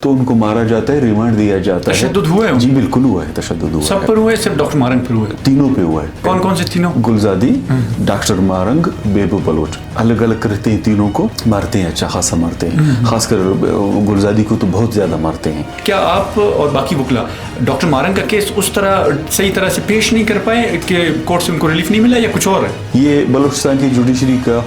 تو ان کو مارا جاتا ہے, ریمانڈ دیا جاتا ہے. تشدد ہوا ہے؟ جی بالکل ہوا ہے, تشدد ہوا ہے. سب پر ہوا ہے صرف ڈاکٹر مارنگ پر ہوا ہے؟ تینوں پہ ہوا ہے. کون کون سے تینوں؟ گلزادی, ڈاکٹر مارنگ, بیبو بلوچ, الگ الگ کرتے ہیں, تینوں کو مارتے ہیں, اچھا خاصا مارتے ہیں. خاص کر گلزادی کو تو بہت زیادہ مارتے ہیں. کیا آپ اور باقی وکلا ڈاکٹر مارنگ کا کیس اس طرح صحیح طرح سے پیش نہیں کر پائے کہ کورٹ سے ان کو ریلیف نہیں ملا یا کچھ اور ہے؟ یہ بلوچستان کی جوڈیشری کا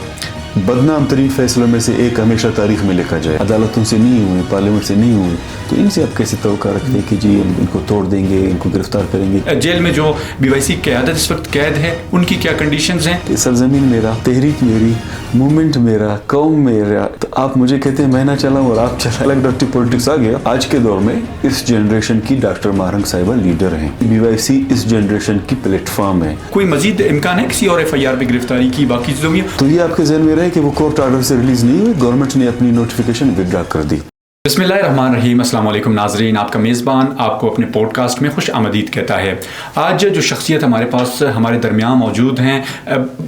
بدنام ترین فیصلوں میں سے ایک ہمیشہ تاریخ میں لکھا جائے. عدالتوں سے نہیں ہوئے, پارلیمنٹ سے نہیں ہوئے, تو ان سے آپ کیسے توقع رکھتے ہیں کہ جی ان کو توڑ دیں گے, ان کو گرفتار کریں گے؟ جیل میں جو بی وائی سی قیادت اس وقت قید ہے, ان کی کیا کنڈیشنز ہیں؟ سرزمین میرا, تحریک میری, موومنٹ میرا, قوم میرا, تو آپ مجھے کہتے ہیں میں نہ چلاؤں اور آپ چلائیں. الگ ڈرٹی پولیٹکس آ گیا. آج کے دور میں اس جنریشن کی ڈاکٹر مارنگ صاحبہ لیڈر ہیں. بی وائی سی اس جنریشن کی پلیٹ فارم ہے. کوئی مزید امکان ہے کسی اور ایف آئی آر پہ گرفتاری کی باقی چیزوں میں؟ تو یہ آپ کے ذہن میں رہے کہ وہ کورٹ آرڈر سے ریلیز نہیں ہوئے, گورنمنٹ نے اپنی نوٹیفیکیشن وڈرا کر دی. بسم اللہ الرحمن الرحیم. السلام علیکم ناظرین, آپ کا میزبان آپ کو اپنے پوڈ کاسٹ میں خوش آمدید کہتا ہے. آج جو شخصیت ہمارے پاس ہمارے درمیان موجود ہیں,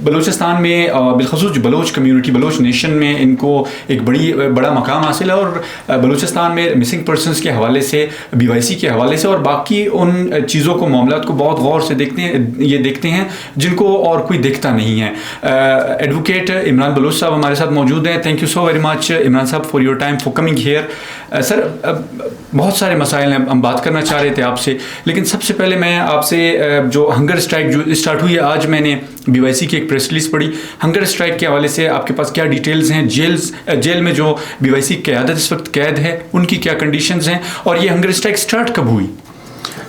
بلوچستان میں بالخصوص جو بلوچ کمیونٹی, بلوچ نیشن میں ان کو ایک بڑا مقام حاصل ہے, اور بلوچستان میں مسنگ پرسنس کے حوالے سے, بی وائی سی کے حوالے سے اور باقی ان چیزوں کو, معاملات کو بہت غور سے دیکھتے ہیں جن کو اور کوئی دیکھتا نہیں ہے. ایڈوکیٹ عمران بلوچ صاحب ہمارے ساتھ موجود ہیں. Thank you so very much Imran صاحب for your time, for coming here. Sir, بہت سارے مسائل ہیں, ہم بات کرنا چاہ رہے تھے آپ سے, لیکن سب سے پہلے میں آپ سے جو ہنگر اسٹرائک جو اسٹارٹ ہوئی ہے, آج میں نے بی وائی سی کی ایک پریس ریلیز پڑھی. ہنگر اسٹرائک کے حوالے سے آپ کے پاس کیا ڈیٹیلز ہیں؟ جیل میں جو بی وائی سی قیادت اس وقت قید ہے, ان کی کیا کنڈیشنز ہیں, اور یہ ہنگر اسٹرائک اسٹارٹ کب ہوئی؟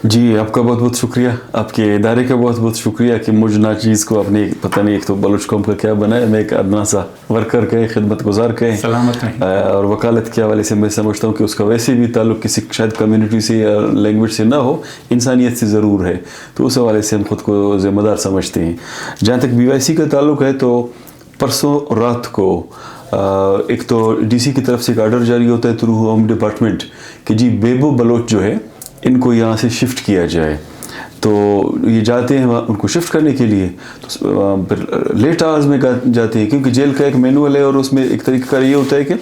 جی آپ کا بہت بہت شکریہ, آپ کے ادارے کا بہت بہت شکریہ کہ مجھ ناچیز کو آپ نے پتہ نہیں ایک تو بلوچ قوم کا کیا بنایا, میں ایک ادنا سا ورکر کہے, خدمت گزار کہے, سلامت رہیں. اور وکالت کے حوالے سے میں سمجھتا ہوں کہ اس کا ویسے بھی تعلق کسی شاید کمیونٹی سے یا لینگویج سے نہ ہو, انسانیت سے ضرور ہے, تو اس حوالے سے ہم خود کو ذمہ دار سمجھتے ہیں. جہاں تک بی وائی سی کا تعلق ہے, تو پرسوں رات کو ایک تو ڈی سی کی طرف سے ایک آرڈر جاری ہوتا ہے تھرو ہوم ڈپارٹمنٹ کہ جی بیبو بلوچ جو ہے ان کو یہاں سے شفٹ کیا جائے. تو یہ جاتے ہیں ان کو شفٹ کرنے کے لیے, تو پھر لیٹ آورز میں جاتے ہیں, کیونکہ جیل کا ایک مینول ہے اور اس میں ایک طریقہ کار یہ ہوتا ہے کہ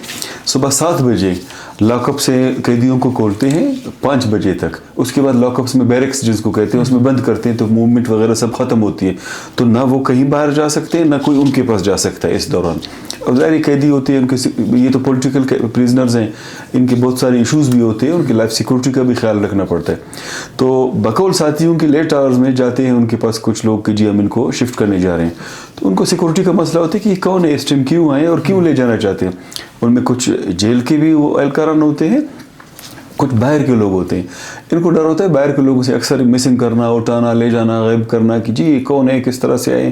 صبح 7 بجے لاک اپ سے قیدیوں کو کھولتے ہیں 5 بجے تک. اس کے بعد لاک اپس میں بیرکس جس کو کہتے ہیں اس میں بند کرتے ہیں, تو موومنٹ وغیرہ سب ختم ہوتی ہے, تو نہ وہ کہیں باہر جا سکتے ہیں نہ کوئی ان کے پاس جا سکتا ہے اس دوران. اور ظاہری قیدی ہوتے ہیں, ان کے یہ تو پولیٹیکل پریزنرز ہیں, ان کے بہت سارے ایشوز بھی ہوتے ہیں, ان کی لائف سیکورٹی کا بھی خیال رکھنا پڑتا ہے. تو بقول ساتھیوں کے لیٹ آورز میں جاتے ہیں ان کے پاس کچھ لوگ کہ جی ہم ان کو شفٹ کرنے جا رہے ہیں, تو ان کو سیکورٹی کا مسئلہ ہوتا ہے کہ یہ کون ہے, اس ٹائم کیوں آئے اور کیوں لے جانا چاہتے ہیں. ان میں کچھ جیل کے بھی وہ اہلکاران ہوتے ہیں, کچھ باہر کے لوگ ہوتے ہیں. ان کو ڈر ہوتا ہے باہر کے لوگوں سے اکثر مسنگ کرنا, اٹھانا, لے جانا, غائب کرنا, کہ جی یہ کون ہے, کس طرح سے آئے,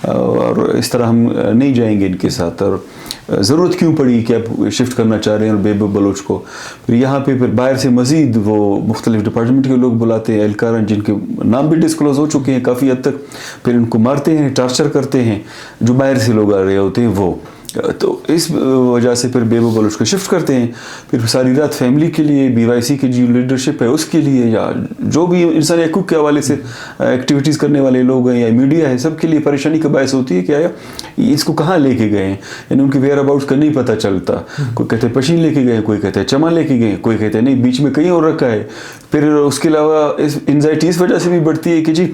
اور اس طرح ہم نہیں جائیں گے ان کے ساتھ, اور ضرورت کیوں پڑی کہ آپ شفٹ کرنا چاہ رہے ہیں اور بیبو بلوچ کو. پھر یہاں پہ پھر باہر سے مزید وہ مختلف ڈپارٹمنٹ کے لوگ بلاتے ہیں, اہلکاران جن کے نام بھی ڈسکلوز ہو چکے ہیں کافی حد تک, پھر ان کو مارتے ہیں, ٹارچر کرتے ہیں, جو باہر سے لوگ آ رہے ہوتے ہیں وہ. تو اس وجہ سے پھر بیبو بلوچ کو شفٹ کرتے ہیں. پھر ساری رات فیملی کے لیے, بی وائی سی کی جو لیڈرشپ ہے اس کے لیے, یا جو بھی انسانی حقوق کے حوالے سے ایکٹیویٹیز کرنے والے لوگ ہیں یا میڈیا ہے, سب کے لیے پریشانی کا باعث ہوتی ہے کہ آیا اس کو کہاں لے کے گئے ہیں, یعنی ان کے ویئر اباؤٹس کا نہیں پتہ چلتا. کوئی کہتے ہیں پشین لے کے گئے, کوئی کہتے ہیں چمن لے کے گئے, کوئی کہتے ہیں نہیں بیچ میں کہیں اور رکھا ہے. پھر اس کے علاوہ انزائٹی اس وجہ سے بھی بڑھتی ہے کہ جی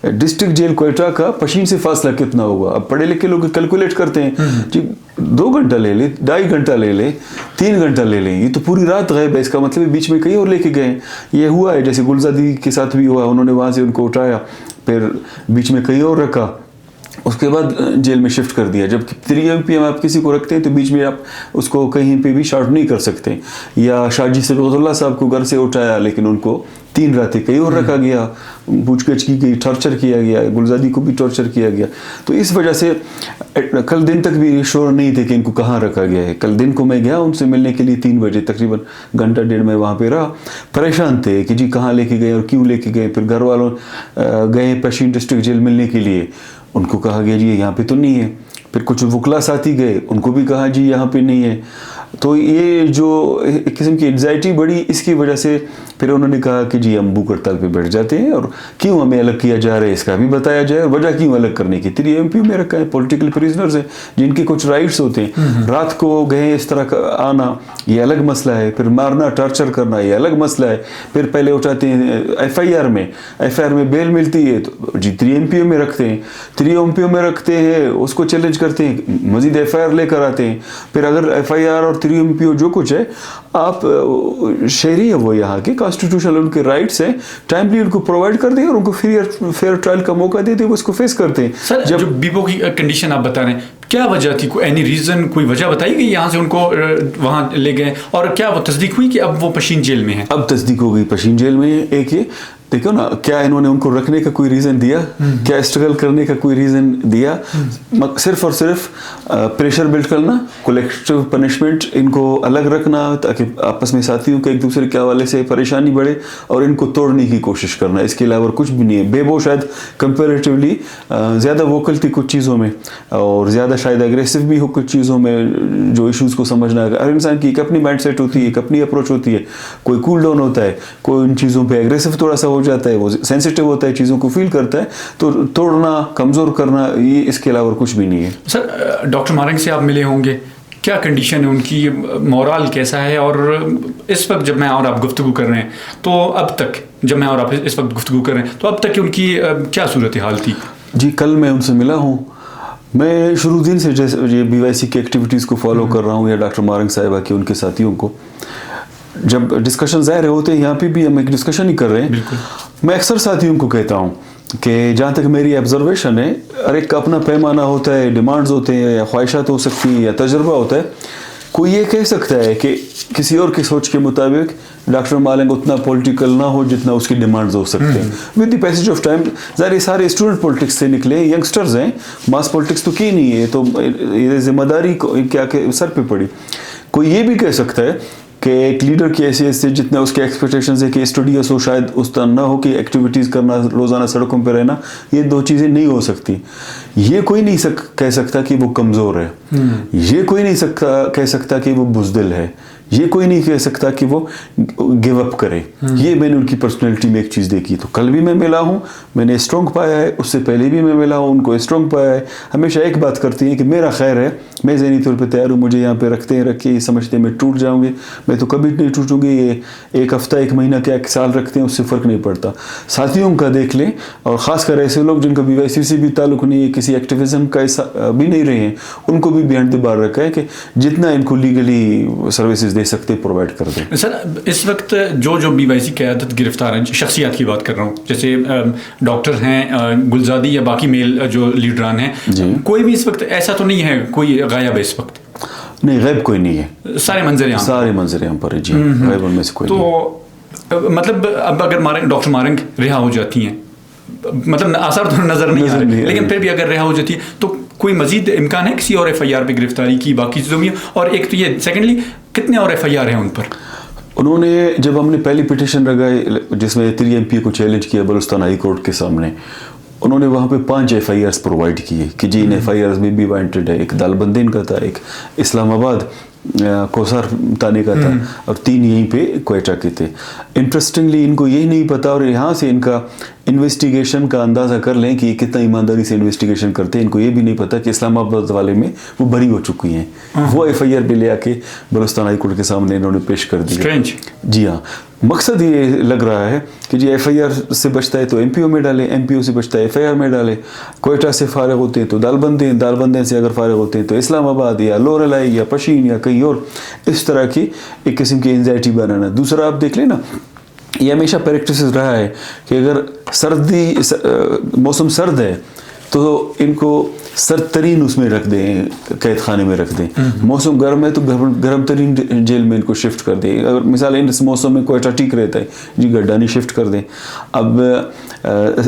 ڈسٹرکٹ جیل کوئٹہ کا پشین سے فاصلہ کتنا ہوگا. اب پڑھے لکھے لوگ کیلکولیٹ کرتے ہیں, جی 2 گھنٹہ لے لے, 2.5 گھنٹہ لے لے, 3 گھنٹہ لے لیں, یہ تو پوری رات غائب ہے, اس کا مطلب بیچ میں کہیں اور لے کے گئے. یہ ہوا ہے جیسے گلزادی کے ساتھ بھی ہوا, انہوں نے وہاں سے ان کو اٹھایا, پھر بیچ میں کہیں اور رکھا, اس کے بعد جیل میں شفٹ کر دیا. جب 3 PM آپ کسی کو رکھتے ہیں تو بیچ میں آپ اس کو کہیں پہ بھی شارٹ نہیں کر سکتے. یا شاہ جی صبغت اللہ صاحب کو گھر سے اٹھایا, لیکن ان کو 3 راتیں کہیں اور رکھا گیا, پوچھ گچھ کی گئی, ٹارچر کیا گیا, گلزادی کو بھی ٹارچر کیا گیا. تو اس وجہ سے کل دن تک بھی شور نہیں تھے کہ ان کو کہاں رکھا گیا ہے. کل دن کو میں گیا ان سے ملنے کے لیے 3 بجے, تقریباً گھنٹہ 1.5 میں وہاں پہ رہا. پریشان تھے کہ جی کہاں لے کے گئے اور کیوں لے کے گئے. پھر گھر والوں گئے پشین ڈسٹرکٹ جیل ملنے کے لیے, ان کو کہا گیا جی یہاں پہ تو نہیں ہے. پھر کچھ وکلا ساتھی گئے, ان کو بھی کہا جی یہاں پہ نہیں ہے. تو یہ جو ایک قسم کی انزائٹی بڑھی, اس کی وجہ سے پھر انہوں نے کہا کہ جی ہم بھوک ہڑتال پہ بیٹھ جاتے ہیں, اور کیوں ہمیں الگ کیا جا رہا ہے اس کا بھی بتایا جائے, اور وجہ کیوں الگ کرنے کی. 3 MPO میں رکھا ہے, پولیٹیکل پریزنرز ہیں جن کے کچھ رائٹس ہوتے ہیں, رات کو گئے اس طرح آنا یہ الگ مسئلہ ہے, پھر مارنا ٹارچر کرنا یہ الگ مسئلہ ہے, پھر پہلے اٹھاتے ہیں FIR میں بیل ملتی ہے تو جی 3 MPO میں رکھتے ہیں, 3 MPO میں رکھتے ہیں, اس کو چیلنج کرتے ہیں, مزید FIR لے کر آتے ہیں. پھر اگر FIR اور 3 MPO جو کچھ ہے, آپ شہری ہے وہ یہاں کے, کانسٹیٹیوشنل ان کے رائٹس ہیں, ٹائملی ان کو پرووائڈ کر دیں اور ان کو فیئر ٹرائل کا موقع دیتے ہیں, وہ اس کو فیس کرتے ہیں. سر جو بیبو کی کنڈیشن آپ بتا رہے ہیں, کیا وجہ تھی, کوئی اینی ریزن, کوئی وجہ بتائی گئی یہاں سے ان کو وہاں لے گئے, اور کیا وہ تصدیق ہوئی کہ اب وہ پشین جیل میں ہیں؟ اب تصدیق ہو گئی, پشین جیل میں ہے. ایک یہ دیکھو نا, کیا انہوں نے ان کو رکھنے کا کوئی ریزن دیا, کیا اسٹرگل کرنے کا کوئی ریزن دیا؟ صرف اور صرف پریشر بلڈ کرنا, کولیکٹیو پنشمنٹ, ان کو الگ رکھنا تاکہ آپس میں ساتھیوں کے ایک دوسرے کے حوالے سے پریشانی بڑھے, اور ان کو توڑنے کی کوشش کرنا. اس کے علاوہ کچھ بھی نہیں ہے. بیبو شاید کمپیریٹیولی زیادہ ووکل تھی کچھ چیزوں میں, اور زیادہ شاید اگریسو بھی ہو کچھ چیزوں میں. جو ایشوز کو سمجھنا, ہر انسان کی ایک اپنی مائنڈ سیٹ ہوتی ہے, ایک اپنی اپروچ ہوتی ہے. کوئی کول ڈاؤن ہوتا ہے, کوئی ان چیزوں پہ اگریسو تھوڑا سا ہو جاتا ہے, وہ سینسیٹیو ہوتا ہے, چیزوں کو فیل کرتا ہے, تو توڑنا, کمزور کرنا, یہ اس کے علاوہ کچھ بھی نہیں ہے. سر ڈاکٹر مارنگ سے آپ ملے ہوں گے, کیا کنڈیشن ہے ان کی, مورال کیسا ہے, اور اس وقت جب میں اور آپ گفتگو کر رہے ہیں تو اب تک, جب میں اور آپ اس وقت گفتگو کر رہے ہیں تو اب تک ان کی کیا صورتحال تھی؟ جی کل میں ان سے ملا ہوں. میں شروع دن سے جیسے یہ BYC کی ایکٹیویٹیز کو فالو کر رہا ہوں, یا ڈاکٹر مارنگ صاحبہ کی, ان کے ساتھیوں کو, جب ڈسکشن ظاہر ہوتے ہیں, یہاں پہ بھی ہم ایک ڈسکشن ہی کر رہے ہیں. بالکل. میں اکثر ساتھیوں کو کہتا ہوں کہ جہاں تک میری آبزرویشن ہے, ہر ایک کا اپنا پیمانہ ہوتا ہے, ڈیمانڈز ہوتے ہیں, یا خواہشات ہو سکتی ہیں, یا تجربہ ہوتا ہے. کوئی یہ کہہ سکتا ہے کہ کسی اور کی سوچ کے مطابق ڈاکٹر مارنگ اتنا پولیٹیکل نہ ہو جتنا اس کی ڈیمانڈز ہو سکتے ہیں. With the passage of time ظاہر سارے اسٹوڈنٹ پولیٹکس سے نکلے, ینگسٹرز ہیں, ماس پولیٹکس تو کی نہیں ہے, تو یہ ذمہ داری کیا کہ سر پہ پڑی. کوئی یہ بھی کہہ سکتا ہے کہ ایک لیڈر کی حیثیت سے جتنا اس کے ایکسپیکٹیشنز ہے کہ اسٹوڈیوس ہو, شاید اس طرح نہ ہو کہ ایکٹیویٹیز کرنا, روزانہ سڑکوں پہ رہنا, یہ 2 چیزیں نہیں ہو سکتی. یہ کوئی نہیں کہہ سکتا کہ وہ کمزور ہے, یہ کوئی نہیں کہہ سکتا کہ وہ بزدل ہے, یہ کوئی نہیں کہہ سکتا کہ وہ گیو اپ کرے. یہ میں نے ان کی پرسنالٹی میں ایک چیز دیکھی. تو کل بھی میں ملا ہوں, میں نے اسٹرانگ پایا ہے, اس سے پہلے بھی میں ملا ہوں, ان کو اسٹرانگ پایا ہے. ہمیشہ ایک بات کرتی ہیں کہ میرا خیر ہے, میں ذہنی طور پہ تیار ہوں, مجھے یہاں پہ رکھے سمجھتے میں ٹوٹ جاؤں گے, میں تو کبھی نہیں ٹوٹوں گی. یہ 1 ہفتہ 1 مہینہ کیا 1 سال رکھتے ہیں, اس سے فرق نہیں پڑتا. ساتھیوں کا دیکھ لیں, اور خاص کر ایسے لوگ جن کا BYC سے بھی تعلق نہیں ہے, کسی ایکٹیویزم کا بھی نہیں رہے ہیں, ان کو بھی بیہائنڈ دی بار رکھا ہے کہ جتنا ان کو لیگلی سروسز دے سکتے پرووائڈ کر دیں. سر اس وقت جو BYC قیادت گرفتار ہیں, شخصیات کی بات کر رہا ہوں, جیسے ڈاکٹر ہیں گلزادی یا باقی میل جو لیڈران ہیں, کوئی بھی اس وقت ایسا تو نہیں ہے کوئی غائب ہے اس وقت؟ نہیں, غیب کوئی نہیں ہے, سارے منظر عام پر ہے. جی غیب ان میں سے کوئی نہیں. تو مطلب اب اگر ڈاکٹر مارنگ رہا ہو جاتی ہیں, مطلب آثار تو نظر نہیں آ رہے, لیکن پھر بھی اگر رہا ہو جاتی ہے تو کوئی مزید امکان ہے کسی اور FIR پہ گرفتاری کی, باقی چیزوں میں؟ اور ایک تو یہ سیکنڈلی, کتنے اور FIR ہیں ان پر؟ انہوں نے جب ہم نے پہلی پٹیشن لگائی جس میں 3 MPO کو چیلنج کیا بلوچستان ہائی کورٹ کے سامنے, انہوں نے وہاں پہ 5 FIRs پرووائڈ کیے کہ جی ان FIRs میں بھی وانٹڈ ہے. ایک دالبندین کا تھا, ایک اسلام آباد کوسار تانے کا تھا, اور 3 یہیں پہ کوئٹہ کے تھے. انٹرسٹنگلی ان کو یہی نہیں پتا, اور یہاں سے ان کا انویسٹیگیشن کا اندازہ کر لیں کہ یہ کتنا ایمانداری سے انویسٹیگیشن کرتے ہیں. ان کو یہ بھی نہیں پتا کہ اسلام آباد والے میں وہ بری ہو چکی ہیں. وہ FIR بھی لے آ کے بلوچستان ہائی کورٹ کے سامنے انہوں نے پیش کر دی. جی ہاں, مقصد یہ لگ رہا ہے کہ جی FIR سے بچتا ہے تو MPO میں ڈالیں, MPO سے بچتا ہے FIR میں ڈالیں, کوئٹہ سے فارغ ہوتے ہیں تو دالبندین سے اگر فارغ ہوتے ہیں تو اسلام آباد یا لوریلائی یا پشین یا کہیں اور. اس طرح کی ایک قسم کی انزائٹی بنانا. دوسرا آپ دیکھ لیں نا, یہ ہمیشہ پریکٹس رہا ہے کہ اگر موسم سرد ہے تو ان کو سرد ترین اس میں رکھ دیں, قید خانے میں رکھ دیں. موسم گرم ہے تو گرم ترین جیل میں ان کو شفٹ کر دیں. اگر مثال اس موسم میں کوئٹہ ٹھیک رہتا ہے, جی گڈانی شفٹ کر دیں. اب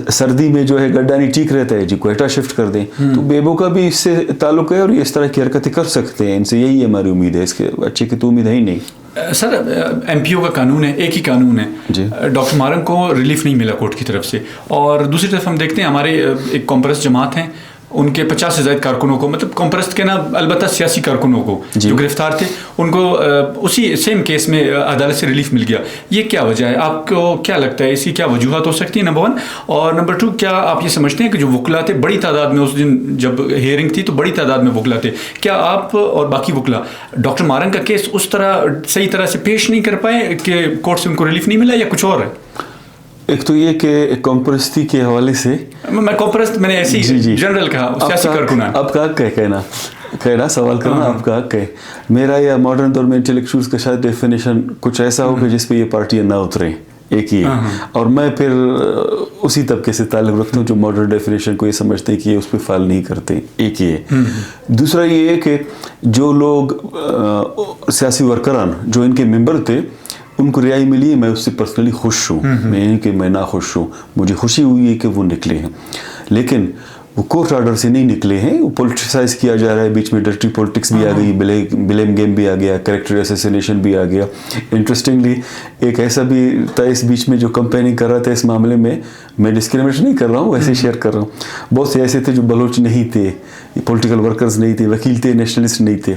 سردی میں جو ہے گڈانی ٹھیک رہتا ہے, جی کوئٹہ شفٹ کر دیں. تو بیبو کا بھی اس سے تعلق ہے, اور یہ اس طرح کی حرکتیں کر سکتے ہیں. ان سے یہی ہماری امید ہے, اس کے اچھے کی تو امید ہے ہی نہیں. سر MPO کا قانون ہے, ایک ہی قانون ہے. ڈاکٹر مارنگ کو ریلیف نہیں ملا کورٹ کی طرف سے, اور دوسری طرف ہم دیکھتے ہیں ہمارے ایک کمپرس جماعت ہیں, ان کے 50 سے زائد کارکنوں کو, مطلب قوم پرست کے نا البتہ سیاسی کارکنوں کو جو گرفتار تھے, ان کو اسی سیم کیس میں عدالت سے ریلیف مل گیا. یہ کیا وجہ ہے, آپ کو کیا لگتا ہے, اس کی کیا وجوہات ہو سکتی ہیں, نمبر 1. اور نمبر 2, کیا آپ یہ سمجھتے ہیں کہ جو وکلا تھے بڑی تعداد میں, اس دن جب ہیئرنگ تھی تو بڑی تعداد میں وکلا تھے, کیا آپ اور باقی وکلا ڈاکٹر مارنگ کا کیس اس طرح صحیح طرح سے پیش نہیں کر پائے کہ کورٹ سے ان کو ریلیف نہیں ملا, یا کچھ اور ہے؟ ایک تو یہ کہ قوم پرستی کے حوالے سے, میں قوم پرست میں نے ایسی جنرل کہا, سیاسی کارکنان. آپ کا حق ہے کہنا سوال کرنا آپ کا حق ہے. میرا یا ماڈرن دور میں انٹلیکچوئلس کا شاید ڈیفینیشن کچھ ایسا ہو کہ جس پہ یہ پارٹیاں نہ اتریں, ایک ہی ہے. اور میں پھر اسی طبقے سے تعلق رکھتا ہوں جو ماڈرن ڈیفینیشن کو یہ سمجھتے ہیں کہ یہ اس پہ فال نہیں کرتے, ایک ہی ہے. دوسرا یہ ہے کہ جو لوگ سیاسی ورکران جو ان کے ممبر تھے ان کو رہائی ملی ہے, میں اس سے پرسنلی خوش ہوں, میں نہیں کہ میں نہ خوش ہوں, مجھے خوشی ہوئی ہے کہ وہ نکلے ہیں, لیکن وہ کورٹ آرڈر سے نہیں نکلے ہیں, وہ پولیٹیسائز کیا جا رہا ہے. بیچ میں ڈرٹی پولیٹکس بھی آ گئی, بلیم گیم بھی آ گیا, کریکٹر اسیسینیشن بھی آ گیا. انٹرسٹنگلی ایک ایسا بھی تھا اس بیچ میں جو کمپیننگ کر رہا تھا اس معاملے میں ڈسکریمنیٹ نہیں کر رہا ہوں, ویسے شیئر کر رہا ہوں. بہت سے ایسے تھے جو بلوچ نہیں تھے, پولیٹیکل ورکرز نہیں تھے, وکیل تھے, نیشنلسٹ نہیں تھے.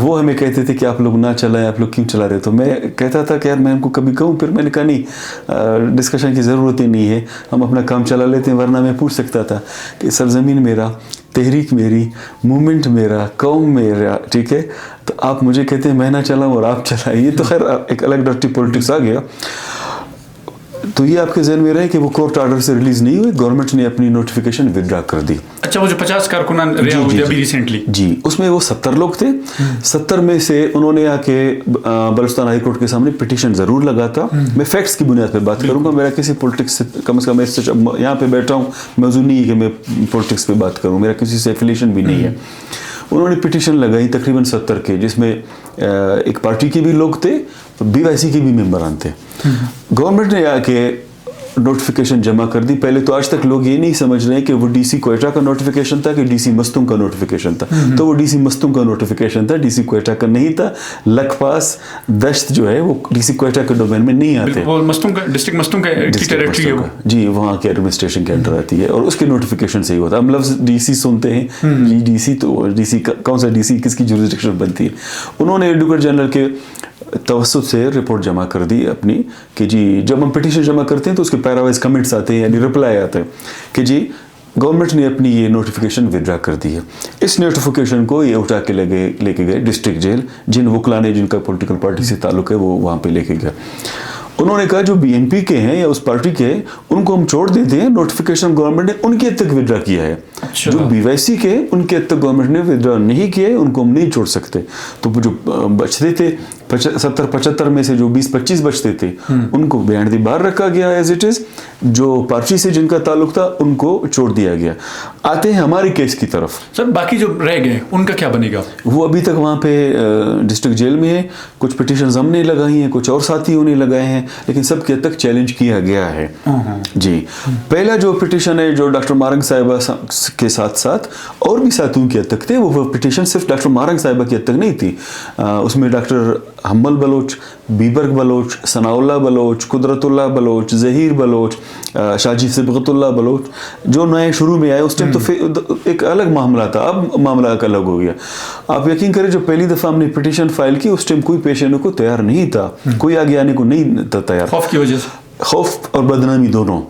وہ ہمیں کہتے تھے کہ آپ لوگ نہ چلائیں, آپ لوگ کیوں چلا رہے. تو میں کہتا تھا کہ یار میں ان کو کبھی کہوں, پھر میں نے کہا نہیں, ڈسکشن کی ضرورت ہی نہیں ہے, ہم اپنا کام چلا لیتے ہیں. ورنہ میں پوچھ سکتا تھا کہ سرزمین میرا, تحریک میری, موومنٹ میرا, قوم میرا, ٹھیک ہے, تو آپ مجھے کہتے ہیں میں نہ چلاؤں اور آپ چلائیں. یہ تو خیر ایک الگ ڈرٹی پولیٹکس آ گیا. تو یہ آپ کے ذہن میں رہے کہ وہ کورٹ آرڈر سے ریلیز نہیں ہوئے, گورنمنٹ نے اپنی نوٹیفیکیشن ودرا کر دی. اچھا, وہ جو 50 کارکنان رہا ہوئے ابھی ریسنٹلی, جی اس میں وہ 70 لوگ تھے. 70 میں سے انہوں نے آ کے بلوچستان ہائی کورٹ کے سامنے پٹیشن ضرور لگا تھا. میں فیکٹس کی بنیاد پہ بات کروں گا, میرا کسی پولیٹکس سے کم از کم یہاں پہ بیٹھا ہوں, موضوع نہیں ہے کہ میں پولیٹکس پہ بات کروں, میرا کسی سے ایفیلیشن بھی نہیں ہے. انہوں نے پٹیشن لگائی تقریباً 70 کے, جس میں ایک پارٹی کے بھی لوگ تھے, BYC کے بھی ممبران تھے. گورنمنٹ نے آ کے نوٹیفیکیشن جمع کر دی. پہلے تو آج تک لوگ یہ نہیں سمجھ رہے کہ وہ DC کوئٹہ کا نوٹیفیکیشن تھا کہ DC مستم کا نوٹیفیکیشن تھا. تو وہ DC مستم کا نوٹیفیکیشن تھا, DC کوئٹہ کا نہیں تھا. لکھ پاس دشت جو ہے وہ DC کوئٹہ کے ڈومین میں نہیں آتے. وہ مستم کا ڈسٹرکٹ مستم کا ٹیریٹری ہے, جی وہاں کے ایڈمنسٹریشن کے انڈر آتی ہے, اور اس کے نوٹیفیکیشن سے ہی ہوتا ہے. ہم لفظ DC سنتے ہیں, DC تو DC کون سا DC کس کی جورسڈکشن بنتی ہے. انہوں نے ایڈوکیٹ جنرل کے توسط سے رپورٹ جمع کر دی اپنی کہ جی جب ہم پٹیشن جمع کرتے ہیں تو اس کے پیراوائز کمنٹس آتے ہیں, یعنی رپلائی آتے ہیں کہ جی گورنمنٹ نے اپنی یہ نوٹیفیکیشن ودرا کر دی ہے. اس نوٹیفیکیشن کو یہ اٹھا کے لے کے گئے ڈسٹرکٹ جیل. جن وکلا نے جن کا پولیٹیکل پارٹی سے تعلق ہے وہ وہاں پہ لے کے گئے. انہوں نے کہا جو BNP کے ہیں یا اس پارٹی کے ہیں ان کو ہم چھوڑ دیتے ہیں, نوٹیفیکیشن گورنمنٹ نے ان کے حد تک ودرا کیا ہے. جو BYC کے ان کے حد تک گورنمنٹ نے ودرا نہیں کیا ہے, ان کو ہم نہیں چھوڑ سکتے. تو جو بچتے تھے 70-75 میں سے جو 20-25 بچتے تھے ان کو بیہائنڈ دی بار رکھا گیا ایز اٹ از. جو پارٹی سے جن کا تعلق تھا ان کو چھوڑ دیا گیا. آتے ہیں ہماری کیس کی طرف. سر باقی جو رہ گئے ان کا کیا بنے گا؟ وہ ابھی تک وہاں پہ ڈسٹرکٹ جیل میں ہے. کچھ پٹیشنز ہم نے لگائی ہیں, کچھ اور ساتھیوں نے لگائے ہیں, لیکن سب کے حد تک چیلنج کیا گیا ہے. جی پہلا جو پٹیشن ہے جو ڈاکٹر مارنگ صاحبہ کے ساتھ ساتھ اور بھی ساتھیوں کی حد تک تھے, وہ پٹیشن صرف ڈاکٹر مارنگ صاحبہ کی حد تک نہیں تھی. اس میں ڈاکٹر حمل بلوچ, بیبرگ بلوچ, ثناء اللہ بلوچ, قدرت اللہ بلوچ, ظہیر بلوچ, شاجی صبغت اللہ بلوچ جو نئے شروع میں آئے اس ٹائم تو ایک الگ معاملہ تھا. اب معاملہ الگ ہو گیا. آپ یقین کریں جو پہلی دفعہ ہم نے پٹیشن فائل کی اس ٹائم کوئی پیش آنے کو تیار نہیں تھا, کوئی آگے آنے کو نہیں تھا تیار, خوف کی وجہ سے, خوف اور بدنامی دونوں.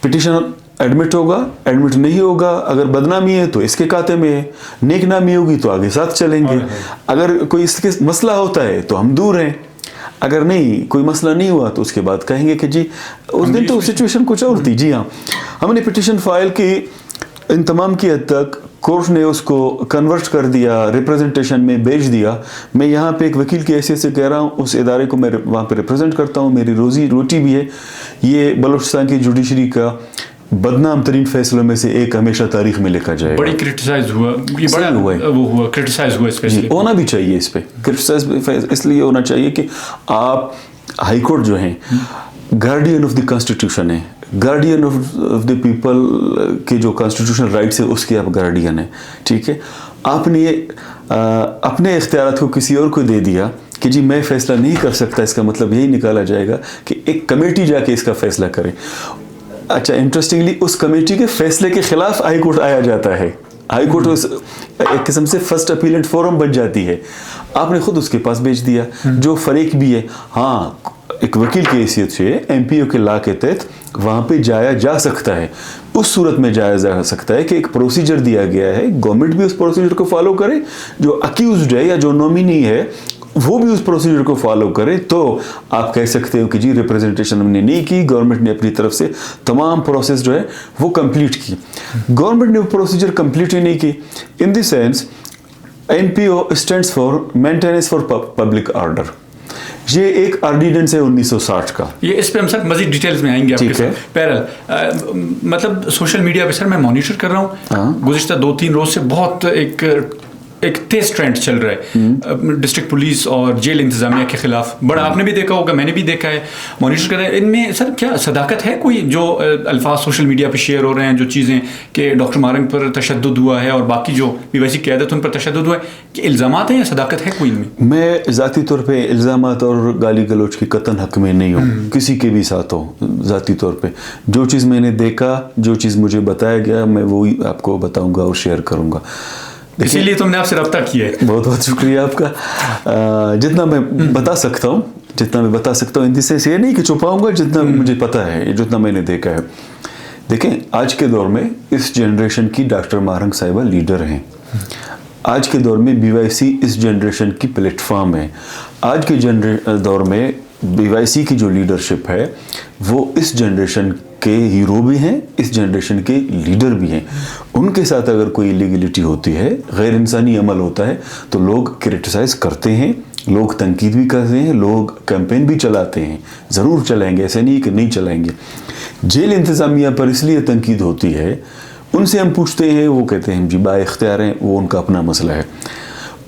پٹیشن ایڈمٹ ہوگا, ایڈمٹ نہیں ہوگا, اگر بدنامی ہے تو اس کے کھاتے میں ہے, نیک نامی ہوگی تو آگے ساتھ چلیں گے. اگر کوئی اس کے مسئلہ ہوتا ہے تو ہم دور ہیں, اگر نہیں کوئی مسئلہ نہیں ہوا تو اس کے بعد کہیں گے کہ جی اس دن تو سچویشن کچھ اور تھی. جی ہاں, ہم نے پٹیشن فائل کی, ان تمام کی حد تک کورٹ نے اس کو کنورٹ کر دیا, ریپرزنٹیشن میں بھیج دیا. میں یہاں پہ ایک وکیل کی حیثیت سے کہہ رہا ہوں, اس ادارے کو میں وہاں پہ ریپرزینٹ کرتا ہوں, میری روزی روٹی بھی ہے. یہ بلوچستان کی جوڈیشری کا بدنام ترین فیصلوں میں سے ایک ہمیشہ تاریخ میں لکھا جائے گا. بڑی کرٹیسائز ہوا, یہ بڑا وہ ہوا, کرٹیسائز ہوا اسپیشلی. ہونا بھی چاہیے اس پہ کرٹیسائز اس لیے ہونا چاہیے کہ آپ ہائی کورٹ جو ہیں گارڈین آف دی کانسٹیٹیوشن ہے, گارڈین آف دی پیپل کے جو کانسٹیٹیوشنل رائٹس ہے اس کے آپ گارڈین ہیں. ٹھیک ہے, آپ نے اپنے اختیارات کو کسی اور کو دے دیا کہ جی میں فیصلہ نہیں کر سکتا, اس کا مطلب یہی نکالا جائے گا کہ ایک کمیٹی جا کے اس کا فیصلہ کرے. اچھا انٹرسٹنگلی اس کمیٹی کے فیصلے کے خلاف ہائی کورٹ آیا جاتا ہے. हाई कोर्ट एक किस्म से फर्स्ट अपीलेंट फोरम बन जाती है, आपने खुद उसके पास भेज दिया, जो फरीक भी है, हाँ एक वकील की हैसियत से एमपीओ के लॉ के तहत वहाँ पे जाया जा सकता है। उस सूरत में जाया जा सकता है कि एक प्रोसीजर दिया गया है, गवर्नमेंट भी उस प्रोसीजर को फॉलो करे, जो अक्यूज्ड है या जो नॉमिनी है वो भी उस प्रोसीजर को फॉलो करे, तो आप कह सकते हो कि जी रिप्रेजेंटेशन हमने नहीं की, गवर्नमेंट ने अपनी तरफ से तमाम प्रोसेस जो है वो कंप्लीट की। गवर्नमेंट ने वो प्रोसीजर कंप्लीट ही नहीं की। In the sense NPO stands for maintenance for public order. ये एक ऑर्डिनेंस है 1960 का। ये इस पे हम सर मजीद डिटेल्स में आएंगे आपके साथ। पैरल मतलब सोशल मीडिया पे सर मैं मॉनिटर कर रहा हूँ, गुज़िश्ता 2-3 रोज से बहुत एक तेज ट्रेंड चल रहा है डिस्ट्रिक्ट पुलिस और जेल इंतजामिया के खिलाफ। बड़ा आपने भी देखा होगा, मैंने भी देखा है, मॉनिटर कर रहे हैं। इनमें सर क्या सदाकत है कोई, जो अल्फाज सोशल मीडिया पे शेयर हो रहे हैं, जो चीज़ें कि डॉक्टर मारंग पर तशद्दुद हुआ है और बाकी जो पीवाईसी क़यादत उन पर तशद्दुद हुआ है, कि इल्ज़ामात हैं या सदाकत है कोई इनमें? मैं ज़ाती तौर पे इल्ज़ामात और गाली गलौज की कतन हक में नहीं हूँ, किसी के भी साथ हो। ज़ाती तौर पे जो चीज़ मैंने देखा, जो चीज़ मुझे बताया गया, मैं वही आपको बताऊँगा और शेयर करूँगा। इसीलिए तुमने आपसे रब्ता किया है। बहुत बहुत शुक्रिया आपका। जितना मैं बता सकता हूँ इन द सेंस ये नहीं कि छुपाऊंगा, जितना मुझे पता है, जितना मैंने देखा है। देखें, आज के दौर में इस जनरेशन की डॉक्टर मारंग साहिबा लीडर हैं। आज के दौर में बीवाईसी इस जनरेशन की प्लेटफॉर्म है। आज के दौर में बीवाईसी की जो लीडरशिप है वो इस जनरेशन के हीरो भी हैं, इस जनरेशन के लीडर भी हैं। उनके साथ अगर कोई इलीगलिटी होती है, गैर इंसानी अमल होता है, तो लोग क्रिटिसाइज करते हैं, लोग तनकीद भी करते हैं, लोग कैंपेन भी चलाते हैं, ज़रूर चलाएंगे, ऐसे नहीं कि नहीं चलाएंगे। जेल इंतज़ामिया पर इसलिए तनकीद होती है, उनसे हम पूछते हैं, वो कहते हैं जी बाइख्तियार हैं, वो उनका अपना मसला है।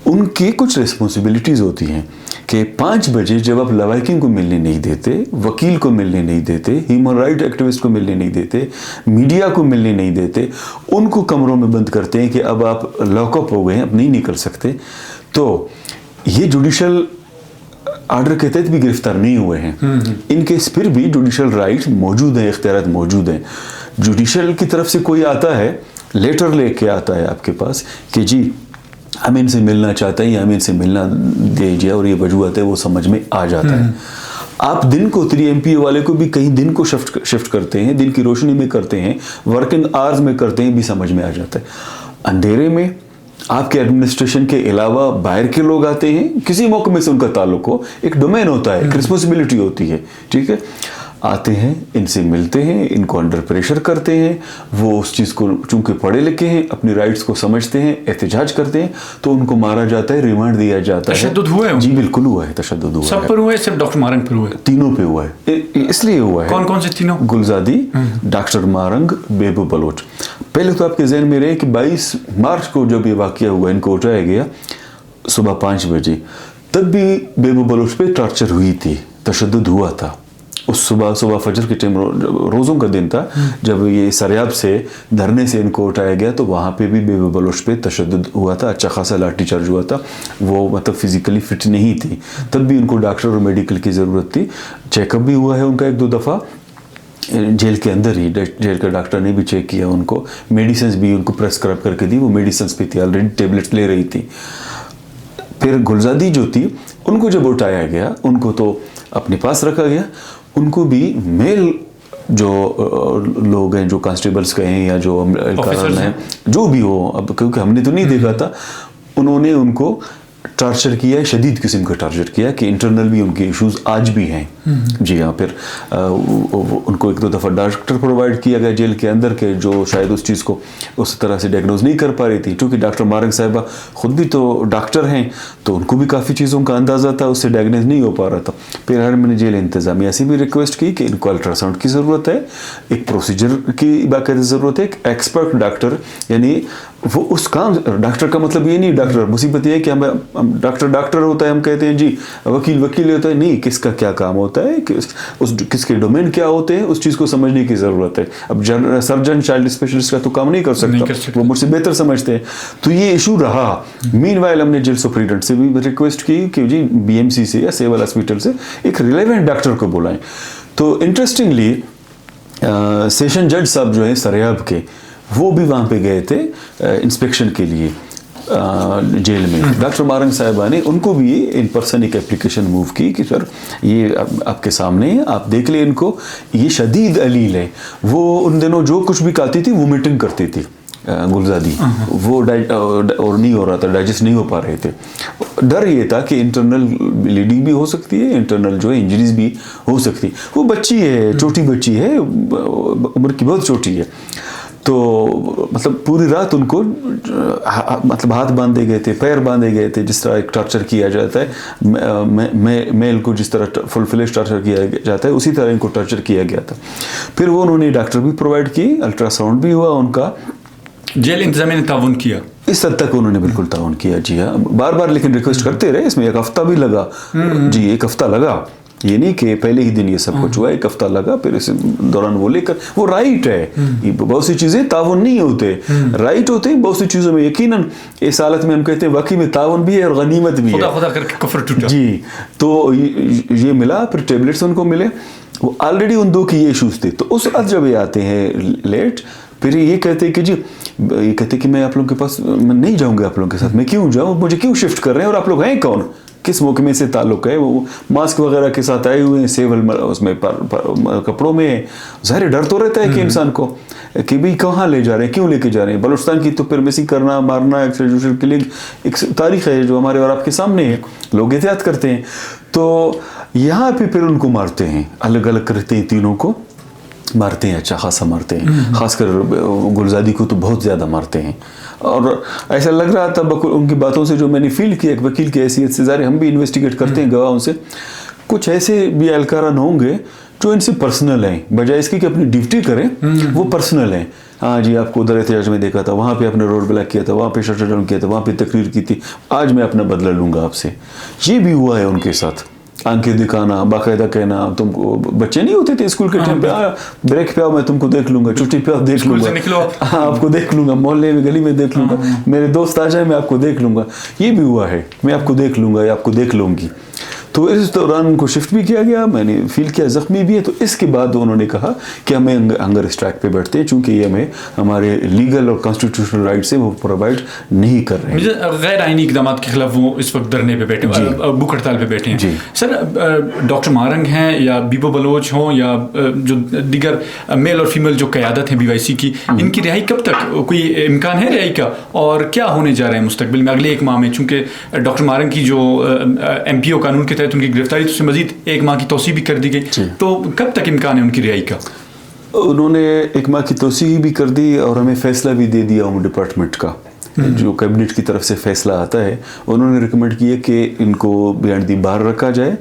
उनकी कुछ रिस्पॉन्सिबिलिटीज़ होती हैं कि 5 बजे जब आप लवाकिन को मिलने नहीं देते, वकील को मिलने नहीं देते, ह्यूमन राइट एक्टिविस्ट को मिलने नहीं देते, मीडिया को मिलने नहीं देते, उनको कमरों में बंद करते हैं कि अब आप लॉकअप हो गए हैं, अब नहीं निकल सकते, तो ये जुडिशल आर्डर के तहत भी गिरफ्तार नहीं हुए हैं। इनके फिर भी जुडिशल राइट्स मौजूद हैं, इख्तियारात मौजूद हैं। जुडिशल की तरफ से कोई आता है, लेटर लेके आता है आपके पास कि जी हम इनसे मिलना चाहते हैं या हमें इनसे मिलना दीजिए, और ये वजूहत है, वो समझ में आ जाता है। आप दिन को 3 एमपीओ वाले को भी कहीं दिन को शिफ्ट करते हैं, दिन की रोशनी में करते हैं, वर्किंग आवर्स में करते हैं, भी समझ में आ जाता है। अंधेरे में आपके एडमिनिस्ट्रेशन के अलावा बाहर के लोग आते हैं, किसी महकमे से उनका ताल्लुक हो, एक डोमेन होता है, एक रिस्पॉन्सिबिलिटी होती है, ठीक है, आते हैं, इनसे मिलते हैं, इनको अंडर प्रेशर करते हैं, वो उस चीज़ को चूंकि पढ़े लिखे हैं, अपनी राइट्स को समझते हैं, एहतजाज करते हैं, तो उनको मारा जाता है, रिमांड दिया जाता है। तशद्दुद हुआ है? जी बिल्कुल हुआ है, तशद्दुद हुआ है। सब पर हुआ है, सिर्फ डॉक्टर मारंग पर हुआ है? तीनों पे हुआ है। इसलिए हुआ है। कौन कौन से तीनों? गुलजादी, डॉक्टर मारंग, बेबू बलोच। पहले तो आपके जहन में रहे कि 22 मार्च को जब ये वाकया हुआ, इनको उठाया गया सुबह 5 बजे, तब भी बेबू बलोच पे टॉर्चर हुई थी, तशद्दुद हुआ था। उस सुबह फजर के टाइम रोज़ों का दिन था, जब ये सरियाब से धरने से इनको उठाया गया, तो वहाँ पे भी बेबू बलोच पे तशद्दुद हुआ था, अच्छा खासा लाठी चार्ज हुआ था। वो मतलब फिज़िकली फिट नहीं थी, तब भी उनको डॉक्टर और मेडिकल की ज़रूरत थी। चेकअप भी हुआ है उनका 1-2 दफ़ा, जेल के अंदर ही जेल का डॉक्टर ने भी चेक किया उनको, मेडिसिन भी उनको प्रेस्क्राइब करके दी, वो मेडिसिन पे थी, ऑलरेडी टेबलेट्स ले रही थी। फिर गुलजादी जो थी, उनको जब उठाया गया, उनको तो अपने पास रखा गया, उनको भी मेल जो लोग हैं, जो कांस्टेबल्स कहें या जो एहलकार हैं, जो भी हो, अब क्योंकि हमने तो नहीं देखा था, उन्होंने उनको टॉर्चर किया है, शदीद किस्म का टॉर्चर किया कि इंटरनल भी उनके इश्यूज आज भी हैं। जी हाँ। फिर उनको 1-2 दफ़ा डॉक्टर प्रोवाइड किया गया जेल के अंदर के, जो शायद उस चीज़ को उस तरह से डायग्नोज नहीं कर पा रही थी, क्योंकि डॉक्टर मारंग साहिबा खुद भी तो डॉक्टर हैं, तो उनको भी काफ़ी चीज़ों का अंदाज़ा था, उससे डायग्नोज नहीं हो पा रहा था। फिर मैंने जेल इंतज़ामिया से भी रिक्वेस्ट की कि इनको अल्ट्रासाउंड की ज़रूरत है, एक प्रोसीजर की बाकायदा ज़रूरत है, एक एक्सपर्ट डॉक्टर, यानी वो उस काम, डॉक्टर का मतलब ये नहीं डॉक्टर, मुसीबत ये है कि हम डॉक्टर होता है, हम कहते हैं जी वकील होता है, नहीं, किसका क्या काम होता है, किसके डोमेन क्या होते हैं, उस चीज़ को समझने की ज़रूरत है। अब सर्जन चाइल्ड स्पेशलिस्ट का तो काम नहीं कर सकता, वो मुझसे बेहतर समझते हैं। तो ये इशू रहा। मीनवाइल हमने जेल सुपरिटेंडेंट से भी रिक्वेस्ट की कि जी BMC से या सेवल हॉस्पिटल से एक रिलेवेंट डॉक्टर को बुलाएं। तो इंटरेस्टिंगली सेशन जज साहब जो है सरियाब के, वो भी वहाँ पे गए थे इंस्पेक्शन के लिए जेल में। डॉक्टर मारंग साहिबा ने उनको भी इन पर्सन एक एप्लीकेशन मूव की कि सर ये आपके सामने है, आप देख ले इनको, ये शदीद अलील है। वो उन दिनों जो कुछ भी खाती थी वोमिटिंग करती थी गुलजादी, वो और नहीं हो रहा था, डाइजेस्ट नहीं हो पा रहे थे। डर ये था कि इंटरनल ब्लीडिंग भी हो सकती है, इंटरनल जो है इंजरीज भी हो सकती है। वो बच्ची है, छोटी बच्ची है, उम्र की बहुत छोटी है। तो मतलब पूरी रात उनको मतलब हाथ बांधे गए थे, पैर बांधे गए थे, जिस तरह एक टॉर्चर किया जाता है मेल को जिस तरह फुल फ्लेश टॉर्चर किया जाता है, उसी तरह इनको टॉर्चर किया गया था। फिर वो उन्होंने डॉक्टर भी प्रोवाइड किए, अल्ट्रासाउंड भी हुआ उनका। जेल इंतजामिया ने ताउन किया, इस हद तक उन्होंने बिल्कुल ताउन किया। जी हाँ, बार बार लेकिन रिक्वेस्ट करते रहे। इसमें एक हफ्ता भी लगा जी, एक हफ्ता लगा, ये नहीं कि पहले ही दिन ये सब कुछ हुआ, एक हफ्ता लगा। फिर इस दौरान वो लेकर, वो राइट है, बहुत सी चीजें ताउन नहीं होते, राइट होते हैं बहुत सी चीजों में। यकीनन इस हालत में हम कहते हैं वाकई में ताउन भी है और गनीमत भी है। खुदा करके कफर टूटा जी। तो ये मिला, फिर टेबलेट्स उनको मिले। वो ऑलरेडी उन दो की ये इशूज थे। तो उस वक्त जब ये आते हैं लेट, फिर ये कहते हैं कि जी, ये कहते हैं कि मैं आप लोगों के पास मैं नहीं जाऊंगा आप लोगों के साथ, मैं क्यों जाऊं, मुझे क्यों शिफ्ट कर रहे हैं, और आप लोग हैं कौन, किस महकमे से ताल्लुक है। वो मास्क वगैरह के साथ आए हुए हैं, सेवल उसमें कपड़ों में। ज़ाहिर डर तो रहता है कि इंसान को कि भाई कहाँ ले जा रहे हैं, क्यों लेके जा रहे हैं। बलूचिस्तान की तो फिर मिसिंग करना, मारना, एक्सट्राडिशन के लिए एक तारीख है जो हमारे और आपके सामने है, लोग एहतियात करते हैं। तो यहाँ पे फिर उनको मारते हैं, अलग अलग करते हैं, तीनों को मारते हैं, अच्छा खासा मारते हैं। खासकर गुलजादी को तो बहुत ज़्यादा मारते हैं। और ऐसा लग रहा था उनकी बातों से, जो मैंने फील किया एक वकील की हैसियत से, ज़ाहिर हम भी इन्वेस्टिगेट करते हैं गवाहों से, कुछ ऐसे भी एहलकारान होंगे जो इनसे पर्सनल हैं, बजाय इसकी कि अपनी ड्यूटी करें, वो पर्सनल हैं। हाँ जी, आपको उधर एहतजाज में देखा था, वहाँ पे आपने रोड ब्लॉक किया था, वहाँ पे शटर डाउन किया था, वहाँ पे तकरीर की थी, आज मैं अपना बदला लूँगा आपसे। ये भी हुआ है उनके साथ। आंखें दिखाना, बाकायदा कहना, तुमको बच्चे नहीं होते थे स्कूल के टाइम पे, ब्रेक पे आओ मैं तुमको देख लूंगा, छुट्टी पे आओ देख लूंगा, हाँ आपको देख लूंगा, मोहल्ले में गली में देख लूंगा, मेरे दोस्त आ जाए मैं आपको देख लूंगा। ये भी हुआ है, मैं आपको देख लूंगा या आपको देख लूंगी। तो इस दौरान उनको शिफ्ट भी किया गया, मैंने फील किया ज़ख्मी भी है। तो इसके बाद उन्होंने कहा कि हमें हंगर स्ट्राइक पे बैठते हैं, चूंकि ये हमें हमारे लीगल और कॉन्स्टिट्यूशनल राइट से वो प्रोवाइड नहीं कर रहे हैं। गैर आइनी इकदाम के खिलाफ वो इस वक्त धरने पे बैठे, भूख हड़ताल पे बैठे हैं। सर, डॉक्टर मारंग हैं या बीबो बलोच हों या जो दीगर मेल और फीमेल जो क़यादत हैं BYC की, इनकी रिहाई कब तक, कोई इम्कान है रिहाई का, और क्या होने जा रहा है मुस्तकबिल में अगले 1 माह में? चूँकि डॉक्टर मारंग की जो MPO कानून के तहत उनकी गिरफ्तारी तो मजीद 1 माह की तौसीह भी कर दी गई, तो कब तक इम्कान है उनकी रिहाई का? उन्होंने 1 माह की तौसीह भी कर दी और हमें फैसला भी दे दिया होम डिपार्टमेंट का, जो कैबिनेट की तरफ से फैसला आता है। उन्होंने रिकमेंड किया कि इनको बिहाइंड दी बार रखा जाए।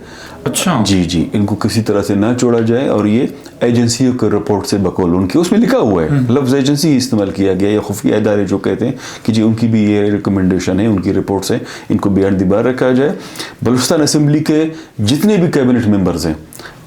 अच्छा जी, इनको किसी तरह से ना छोड़ा जाए, और ये एजेंसियों के रिपोर्ट से बकौल उनकी, उसमें लिखा हुआ है, लफ्ज़ एजेंसी इस्तेमाल किया गया, या खुफिया इदारे जो कहते हैं कि जी उनकी भी ये रिकमेंडेशन है, उनकी रिपोर्ट से इनको बिहाइंड दी बार रखा जाए। बलूचिस्तान असेंबली के जितने भी कैबिनेट मेंबर्स हैं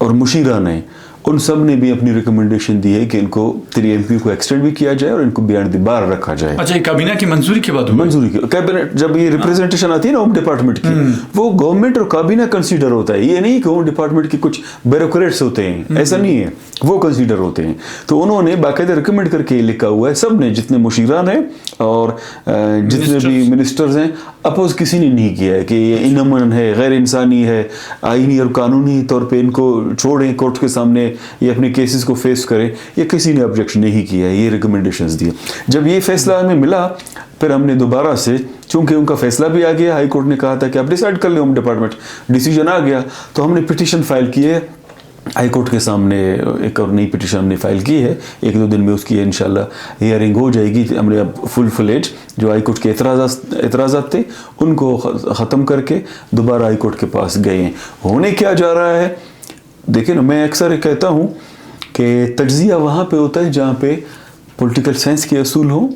और मुशीरान हैं, उन सब ने भी अपनी रिकमेंडेशन दी है कि इनको 3 MP को एक्सटेंड भी किया जाए और इनको बिहाइंड द बार रखा जाए। अच्छा, ये काबीना की मंजूरी के बाद मंजूरी की कैबिनेट, जब ये रिप्रेजेंटेशन आती है ना होम डिपार्टमेंट की, वो गवर्नमेंट और काबीना कंसीडर होता है। ये नहीं कि होम डिपार्टमेंट के कुछ ब्यूरोक्रेट्स होते हैं, ऐसा नहीं है, वो कंसीडर होते हैं। तो उन्होंने बाकायदा रिकमेंड करके लिखा हुआ है, सब ने, जितने मुशीरान हैं और जितने भी मिनिस्टर्स हैं, अपोज किसी ने नहीं किया है कि ये इनअमन है, गैर इंसानी है, आईनी और कानूनी तौर पे इनको छोड़ें कोर्ट के सामने, ये अपने केसेस को फेस करें, ये किसी ने ऑब्जेक्शन नहीं किया है, ये रिकमेंडेशंस दिए। जब ये फैसला हमें मिला, फिर हमने दोबारा से, चूंकि उनका फैसला भी आ गया, हाई कोर्ट ने कहा था कि आप डिसाइड कर लें, होम डिपार्टमेंट डिसीजन आ गया, तो हमने पिटीशन फाइल की है हाई कोर्ट के सामने। एक और नई पिटीशन हमने फाइल की है, 1-2 दिन में उसकी इंशाल्लाह हियरिंग हो जाएगी। हमने अब फुल फ्लेज जो हाई कोर्ट के एतराज़ात थे उनको ख़त्म करके दोबारा हाई कोर्ट के पास गए हैं। होने क्या जा रहा है, देखिए ना, मैं अक्सर कहता हूँ कि तज्ज़िया वहाँ पे होता है जहाँ पे पॉलिटिकल साइंस के असूल हों,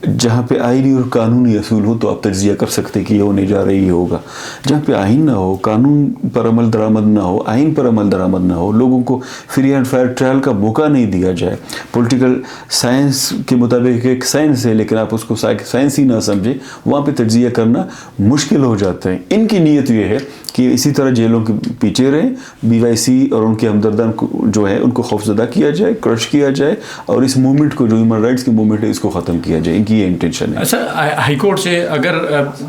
जहाँ पे आईनी और कानूनी असूल हो, तो आप तज्ज़िया कर सकते कि ये होने जा रही होगा। जहाँ पे आइन ना हो, कानून पर अमल दरामद ना हो, आइन पर अमल दरामद ना हो, लोगों को फ्री एंड फेयर ट्रायल का मौका नहीं दिया जाए, पॉलिटिकल साइंस के मुताबिक एक साइंस है लेकिन आप उसको साइंस ही ना समझे, वहाँ पे तज्ज़िया करना मुश्किल हो जाता है। इनकी नीयत ये है کہ اسی طرح جیلوں کے پیچھے رہیں, BYC اور ان کے ہمدردان جو ہے ان کو خوفزدہ کیا جائے, کرش کیا جائے, اور اس موومنٹ کو جو ہیومن رائٹس کی موومنٹ ہے اس کو ختم کیا جائے. ان کی یہ انٹینشن ہے. سر ہائی کورٹ سے اگر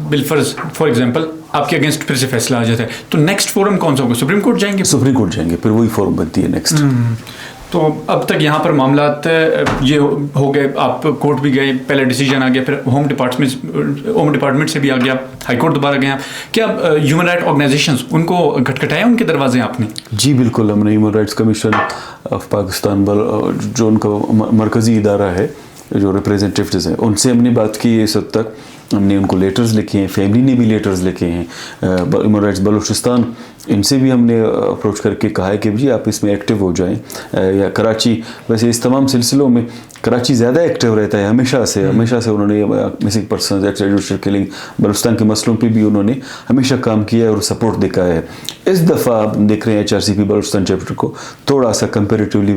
بالفرض فار ایگزامپل آپ کے اگینسٹ پھر سے فیصلہ آ جاتا ہے تو نیکسٹ فورم کون سا ہوگا؟ سپریم کورٹ جائیں گے؟ سپریم کورٹ جائیں گے, پھر وہی فورم بنتی ہے نیکسٹ. تو اب تک یہاں پر معاملات یہ ہو گئے, آپ کورٹ بھی گئے, پہلے ڈیسیجن آ گیا, پھر ہوم ڈپارٹمنٹ سے بھی آ گیا, ہائی کورٹ دوبارہ گئے. کیا ہیومن رائٹ آرگنائزیشنز ان کو کھٹکھٹایا ان کے دروازے آپ نے؟ جی بالکل, ہم نے human rights commission of Pakistan جو ان کا مرکزی ادارہ ہے, جو ریپریزنٹیوز ہیں, ان سے ہم نے بات کی. اس حد تک ہم نے ان کو لیٹرز لکھے ہیں, فیملی نے بھی لیٹرز لکھے ہیں. ہیومن رائٹس بلوچستان, ان سے بھی ہم نے اپروچ کر کے کہا ہے کہ جی آپ اس میں ایکٹیو ہو جائیں. یا کراچی, ویسے اس تمام سلسلوں میں کراچی زیادہ ایکٹیو رہتا ہے ہمیشہ سے انہوں نے missing persons, extra killing, Balochistan کے مسئلوں پہ بھی انہوں نے ہمیشہ کام کیا ہے اور سپورٹ دکھایا ہے. اس دفعہ آپ دیکھ رہے ہیں HRCP بلوچستان چیپٹر کو تھوڑا سا کمپیریٹیولی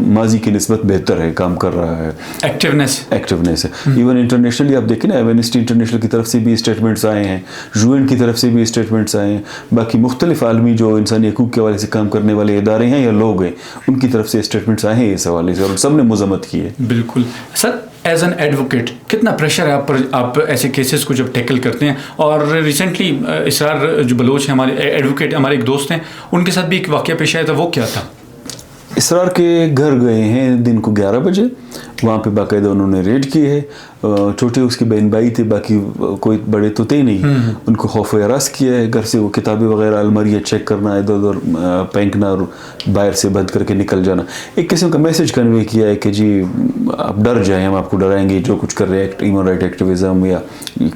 ماضی کی نسبت بہتر ہے, کام کر رہا ہے, ایکٹیونیس ہے. ایون انٹرنیشنلی آپ دیکھیں نا, ایمنسٹی انٹرنیشنل کی طرف سے بھی اسٹیٹمنٹس آئے ہیں, UN کی طرف سے بھی اسٹیٹمنٹس آئے ہیں, باقی مختلف عالمی جو انسانی حقوق کے حوالے سے کام کرنے والے ادارے ہیں یا لوگ ہیں ان کی طرف سے اسٹیٹمنٹس آئے ہیں اس حوالے سے, اور سب نے مذمت کی ہے. بالکل. سر ایز این ایڈوکیٹ کتنا پریشر ہے آپ پر, آپ ایسے کیسز کو جب ٹیکل کرتے ہیں؟ اور ریسنٹلی اسرار جو بلوچ ہیں ہمارے ایڈوکیٹ, ہمارے ایک دوست ہیں, ان کے ساتھ بھی ایک واقعہ پیش آیا تھا, وہ کیا تھا؟ اسرار کے گھر گئے ہیں دن کو 11 بجے, وہاں پہ باقاعدہ انہوں نے ریڈ کی ہے. چھوٹے اس کے بہن بھائی تھے, باقی کوئی بڑے تو تھے نہیں. ان کو خوف و ہراس کیا ہے, گھر سے وہ کتابیں وغیرہ الماریاں چیک کرنا, ادھر ادھر پھینکنا اور باہر سے بند کر کے نکل جانا. ایک قسم کا میسج کنوے کیا ہے کہ جی آپ ڈر جائیں, ہم آپ کو ڈرائیں گے جو کچھ کر رہے ہیں ہیومن رائٹ ایکٹیویزم یا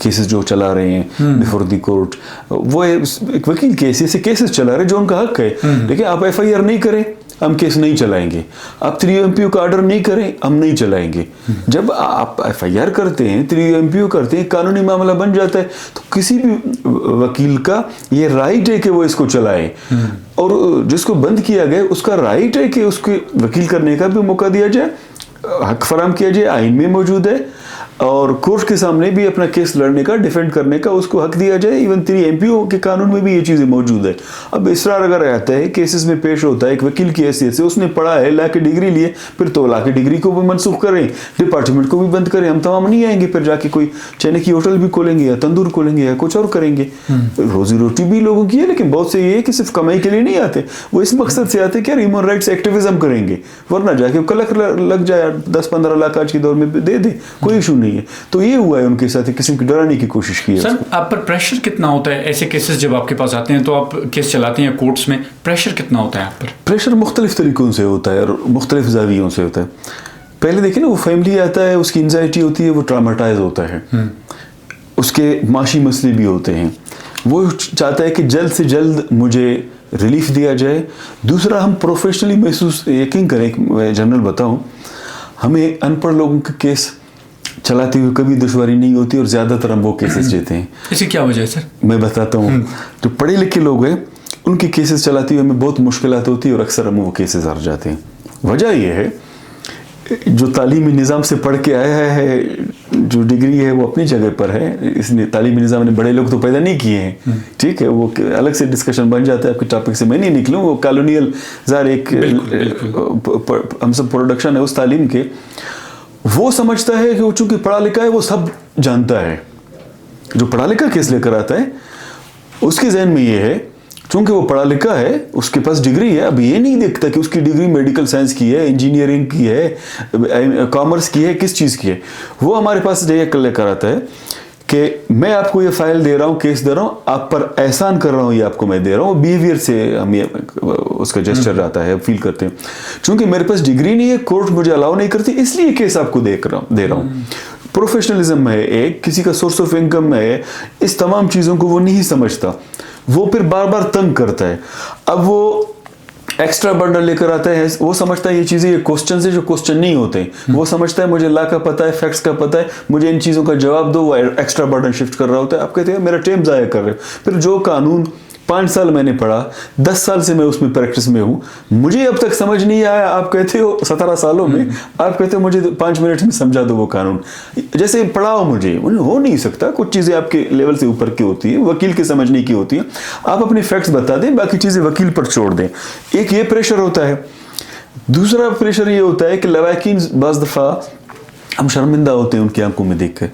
کیسز جو چلا رہے ہیں بفور دی کورٹ. وہ ایک وکیل کیس, ایسے کیسز چلا رہے جو ان کا حق ہے, لیکن آپ FIR نہیں کریں ہم کیس نہیں چلائیں گے, آپ 3MPO کا آرڈر نہیں کریں ہم نہیں چلائیں گے. جب آپ FIR کرتے ہیں, 3MPO کرتے ہیں, قانونی معاملہ بن جاتا ہے, تو کسی بھی وکیل کا یہ رائٹ ہے کہ وہ اس کو چلائے, اور جس کو بند کیا گیا اس کا رائٹ ہے کہ اس کو وکیل کرنے کا بھی موقع دیا جائے, حق فراہم کیا جائے, آئین میں موجود ہے, اور کورٹ کے سامنے بھی اپنا کیس لڑنے کا, ڈیفینڈ کرنے کا اس کو حق دیا جائے. ایون 3MPO کے قانون میں بھی یہ چیزیں موجود ہے. اب اسرار اگر رہتا ہے کیسز میں پیش ہوتا ہے ایک وکیل کی حیثیت سے, اس نے پڑھا ہے, لا کے ڈگری لیے, پھر تو لا کے ڈگری کو بھی منسوخ کریں, ڈپارٹمنٹ کو بھی بند کریں, ہم تمام نہیں آئیں گے, پھر جا کے کوئی چائنے کی ہوٹل بھی کھولیں گے یا تندور کھولیں گے یا کچھ اور کریں گے. روزی روٹی بھی لوگوں کی ہے, لیکن بہت سے یہ ہے کہ صرف کمائی کے لیے نہیں آتے, وہ اس مقصد سے آتے کہ یار ہیومن رائٹس ایکٹیویزم کریں گے, ورنہ جا کے کلک لگ جائے 10-15 لاکھ آج کے دور میں دے دیں, کوئی ایشو نہیں ہے. تو یہ ہوا ہے ان کے ساتھ, ایک قسم کی ڈرانے کی کوشش کی ہے. سر آپ پر پریشر کتنا ہوتا ہے ایسے کیسز جب آپ کے پاس آتے ہیں تو آپ کیس چلاتے ہیں کورٹس میں, پریشر کتنا ہوتا ہے آپ پر؟ پریشر مختلف طریقوں سے ہوتا ہے اور مختلف زاویوں سے ہوتا ہے. پہلے دیکھیں نا, وہ فیملی آتا ہے, اس کی انزائٹی ہوتی ہے, وہ ٹراماٹائز ہوتا ہے, اس کے معاشی مسئلے بھی ہوتے ہیں, وہ چاہتا ہے کہ جلد سے جلد مجھے ریلیف دیا جائے. دوسرا, ہم پروفیشنلی محسوس یقین کریں, میں جنرل بتاؤں, ہمیں ان پڑھ لوگوں کے کیس چلاتے ہوئے کبھی دشواری نہیں ہوتی, اور زیادہ تر ہم وہ کیسز لیتے ہیں. اس کی کیا وجہ ہے سر؟ میں بتاتا ہوں. جو پڑھے لکھے لوگ ہیں ان کے کیسز چلاتے ہوئے ہمیں بہت مشکلات ہوتی ہے, اور اکثر ہم وہ کیسز ہار جاتے ہیں. وجہ یہ ہے, جو تعلیمی نظام سے پڑھ کے آیا ہے, جو ڈگری ہے وہ اپنی جگہ پر ہے, اس نے تعلیمی نظام نے بڑے لوگ تو پیدا نہیں کیے ہیں, ٹھیک ہے, وہ الگ سے ڈسکشن بن جاتا ہے, آپ کے ٹاپک سے میں نہیں نکلوں. وہ کالونیل ظاہر ایک ہم سب پروڈکشن ہے اس تعلیم کے. وہ سمجھتا ہے کہ وہ چونکہ پڑھا لکھا ہے وہ سب جانتا ہے. جو پڑھا لکھا کیس لے کر آتا ہے اس کے ذہن میں یہ ہے چونکہ وہ پڑھا لکھا ہے, اس کے پاس ڈگری ہے, اب یہ نہیں دیکھتا کہ اس کی ڈگری میڈیکل سائنس کی ہے, انجینئرنگ کی ہے, کامرس کی ہے, کس چیز کی ہے. وہ ہمارے پاس یہ لے کر آتا ہے کہ میں آپ کو یہ فائل دے رہا ہوں, کیس دے رہا ہوں, آپ پر احسان کر رہا ہوں, یہ آپ کو میں دے رہا ہوں. بیہیویئر سے ہم یہ اس کا جسچر آتا ہے, فیل کرتے ہیں. چونکہ میرے پاس ڈگری نہیں ہے, کورٹ مجھے الاؤ نہیں کرتی, اس لیے کیس آپ کو دے رہا ہوں. پروفیشنلزم ہے ایک, کسی کا سورس آف انکم ہے, اس تمام چیزوں کو وہ نہیں سمجھتا, وہ پھر بار بار تنگ کرتا ہے. اب وہ ایکسٹرا برڈن لے کر آتا ہے, وہ سمجھتا ہے یہ چیزیں یہ کوسچن سے جو کوسچن نہیں ہوتے, وہ سمجھتا ہے مجھے لا کا پتہ ہے, فیکٹس کا پتہ ہے, مجھے ان چیزوں کا جواب دو. وہ ایکسٹرا برڈن شفٹ کر رہا ہوتا ہے. آپ کہتے ہیں میرا ٹائم ضائع کر رہے ہو. پھر جو قانون 5 साल मैंने पढ़ा, 10 साल से मैं उसमें प्रैक्टिस में हूँ, मुझे अब तक समझ नहीं आया। आप कहते हो 17 सालों में, आप कहते हो मुझे 5 मिनट में समझा दो वो कानून, जैसे पढ़ाओ मुझे। हो नहीं सकता, कुछ चीज़ें आपके लेवल से ऊपर की होती है, वकील के समझने की होती है। आप अपने फैक्ट्स बता दें, बाकी चीज़ें वकील पर छोड़ दें। एक ये प्रेशर होता है। दूसरा प्रेशर ये होता है कि लवाकिन बाज़ दफ़ा हम शर्मिंदा होते हैं उनकी आंखों में देख कर।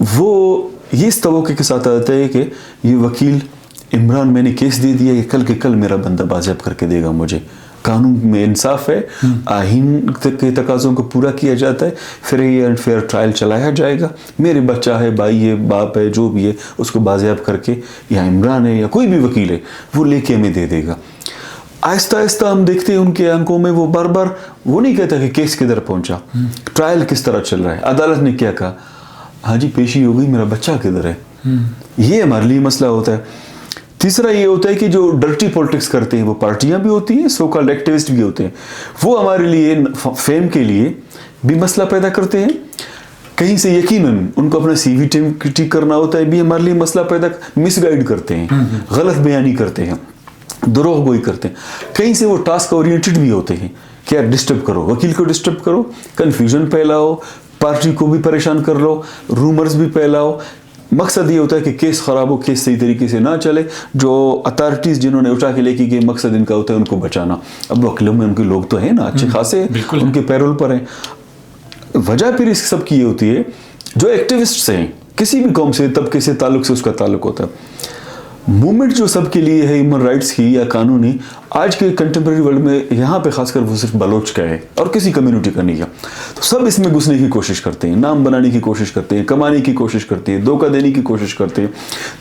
वो ये इस तवक्के के साथ आता है कि ये वकील इमरान, मैंने केस दे दिया, ये कल के कल मेरा बंदा बाज़ेब करके देगा मुझे। कानून में इंसाफ है, आइन के तकाज़ों को पूरा किया जाता है, फ्री एंड फेयर ट्रायल चलाया जाएगा, मेरे बच्चा है, भाई है, बाप है, जो भी है, उसको बाज़ेब करके, या इमरान है या कोई भी वकील है, वो लेके हमें दे देगा। आहिस्ता आहिस्ता हम देखते हैं उनके आंखों में, वो बार बार वो नहीं कहता कि केस किधर पहुंचा, ट्रायल किस तरह चल रहा है, अदालत ने क्या कहा, हाँ जी पेशी हो गई, मेरा बच्चा किधर है। ये हमारे लिए मसला होता है। तीसरा ये होता है कि जो डर्टी पॉलिटिक्स करते हैं, वो पार्टियां भी होती हैं, सो कॉल्ड एक्टिविस्ट भी होते हैं, वो हमारे लिए फेम के लिए भी मसला पैदा करते हैं। कहीं से यकीनन उनको अपना CV ठीक करना होता है, भी हमारे लिए मसला पैदा, मिसगाइड करते हैं, गलत बयानी करते हैं, दुरोह गोई करते हैं। कहीं से वो टास्क ओरिएंटेड भी होते हैं कि यार डिस्टर्ब करो, वकील को डिस्टर्ब करो, कन्फ्यूजन फैलाओ, पार्टी को भी परेशान कर लो, रूमर्स भी फैलाओ। मकसद ये होता है कि केस ख़राब हो, केस सही तरीके से ना चले। जो अथॉरिटीज़ जिन्होंने उठा के लेके गए, मकसद इनका होता है उनको बचाना। अब वकीलों में उनके लोग तो हैं ना अच्छे खासे, उनके पैरोल पर हैं। वजह फिर इस सब की ये होती है, जो एक्टिविस्ट्स हैं किसी भी कौम से, तबके से, ताल्लुक से उसका ताल्लुक होता है। मूवमेंट जो सबके लिए है ह्यूमन राइट्स की या कानूनी, आज के कंटेम्प्रेरी वर्ल्ड में यहाँ पे खासकर वो सिर्फ बलोच का है और किसी कम्युनिटी का नहीं है। तो सब इसमें घुसने की कोशिश करते हैं, नाम बनाने की कोशिश करते हैं, कमाने की कोशिश करते हैं, धोखा देने की कोशिश करते हैं।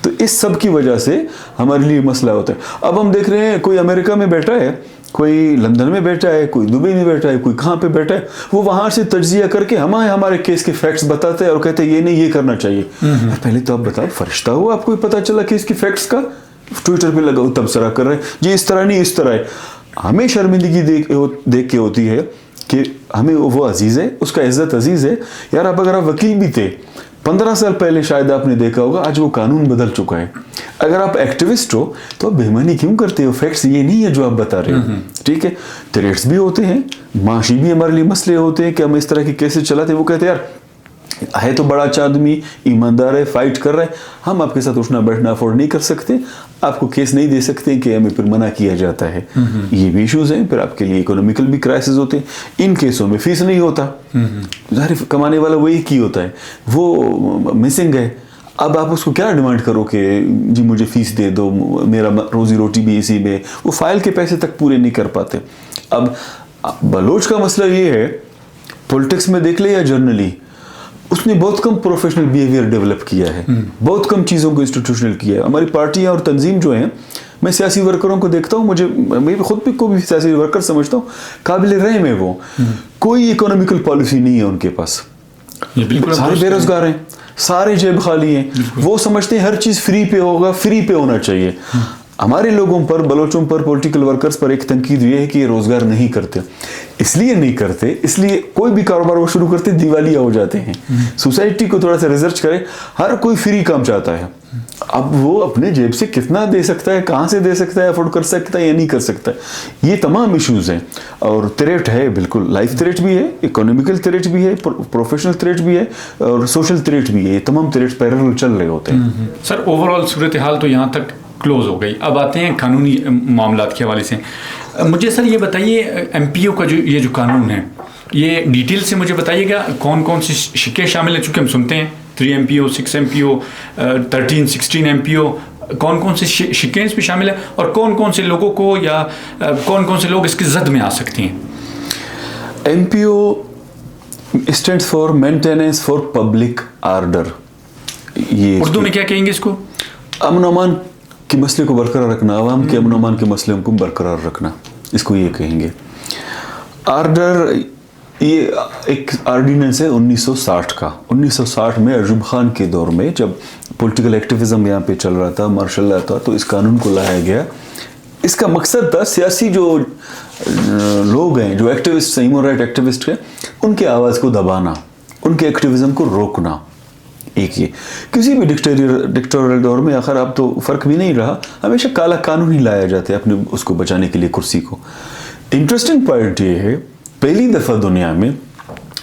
तो इस सब की वजह से हमारे लिए मसला होता है। अब हम देख रहे हैं कोई अमेरिका में बैठा है, कोई लंदन में बैठा है, कोई दुबई में बैठा है, कोई कहाँ पे बैठा है, वो वहाँ से तज्जिया करके हमारे केस के फैक्ट्स बताते हैं और कहते हैं ये नहीं, ये करना चाहिए। पहले तो आप बताओ, फरिश्ता हो, आपको पता चला केस के फैक्ट्स का, ट्विटर पे लगाओ तबसरा कर रहे हैं जी इस तरह नहीं इस तरह है। हमें शर्मिंदगी देख के होती है कि हमें वो अजीज़ है, उसका इज्जत अजीज़ है। यार आप अगर आप वकील भी थे 15 साल पहले, शायद आपने देखा होगा, आज वो कानून बदल चुका है। अगर आप एक्टिविस्ट हो तो आप बेईमानी क्यों करते हो? फैक्ट्स ये नहीं है जो आप बता रहे हो, ठीक है। थ्रेट्स भी होते हैं, माशी भी हमारे लिए मसले होते हैं कि हम इस तरह की केसेस चलाते हैं। वो कहते हैं यार है तो बड़ा अच्छा आदमी, ईमानदार है, फाइट कर रहा है, हम आपके साथ उठना बैठना अफोर्ड नहीं कर सकते, आपको केस नहीं दे सकते, कि हमें फिर मना किया जाता है। ये भी इश्यूज हैं। फिर आपके लिए इकोनॉमिकल भी क्राइसिस होते हैं। इन केसों में फीस नहीं होता, ज़ाहिर कमाने वाला वही की होता है, वो मिसिंग है। अब आप उसको क्या डिमांड करो कि जी मुझे फीस दे दो, मेरा रोजी रोटी भी इसी में, वो फाइल के पैसे तक पूरे नहीं कर पाते। अब बलोच का मसला ये है, पॉलिटिक्स में देख ले या जर्नली, उसने बहुत कम प्रोफेशनल बिहेवियर डेवलप किया है, बहुत कम चीज़ों को इंस्टीट्यूशनल किया है। हमारी पार्टियां और तंजीम जो हैं, मैं सियासी वर्करों को देखता हूँ, मैं खुद भी को भी सियासी वर्कर समझता हूँ, काबिल रहम है वो। कोई इकोनॉमिकल पॉलिसी नहीं है उनके पास, सारे बेरोजगार हैं, सारे जेब खाली हैं। वो समझते हैं हर चीज़ फ्री पे होगा, फ्री पे होना चाहिए। हमारे लोगों पर, बलोचों पर, पॉलिटिकल वर्कर्स पर एक तनकीद ये है कि ये रोज़गार नहीं करते। इसलिए नहीं करते, इसलिए कोई भी कारोबार वो शुरू करते दिवालिया हो जाते हैं। सोसाइटी को थोड़ा सा रिसर्च करें, हर कोई फ्री काम चाहता है। अब वो अपने जेब से कितना दे सकता है, कहाँ से दे सकता है, अफोर्ड कर सकता है या नहीं कर सकता है, ये तमाम इश्यूज़ हैं। और थ्रेट है, बिल्कुल लाइफ थ्रेट भी है, इकोनॉमिकल थ्रेट भी है, प्रोफेशनल थ्रेट भी है और सोशल थ्रेट भी है। ये तमाम थ्रेट्स पैरेलल चल रहे होते हैं। सर ओवरऑल सूरत हाल तो यहाँ तक क्लोज हो गई। अब आते हैं कानूनी मामलात के हवाले से। मुझे सर ये बताइए, MPO का जो कानून है, ये डिटेल से मुझे बताइएगा, कौन कौन से शिक्के शामिल हैं? चूँकि हम सुनते हैं 3 MPO, 6 MPO, 13, 16 MPO, कौन कौन से शिक्के इसमें शामिल हैं और कौन कौन से लोगों को या कौन कौन से लोग इसकी जद में आ सकते हैं? MPO stands for maintenance for public order. ये उर्दू में क्या कहेंगे इसको? अमन अमान के मसले को बरकरार रखना, आवाम के अमन अमान के मसले को बरकरार रखना, इसको ये कहेंगे। आर्डर ये एक आर्डिनेंस है 1960 का। 1960 में अयूब खान के दौर में, जब पॉलिटिकल एक्टिविज्म यहाँ पे चल रहा था, मार्शल लॉ था, तो इस कानून को लाया गया। इसका मकसद था सियासी जो लोग हैं, जो एक्टिविस्ट हैं, ह्यूमन राइट एक्टिविस्ट हैं, उनके आवाज़ को दबाना, उनके एक्टिविज्म को रोकना। एक ये किसी भी डिक्टेटोरियल दौर में आखिर अब तो फ़र्क भी नहीं रहा, हमेशा काला कानून ही लाया जाता है अपने उसको बचाने के लिए, कुर्सी को। इंटरेस्टिंग पॉइंट ये है, पहली दफ़ा दुनिया में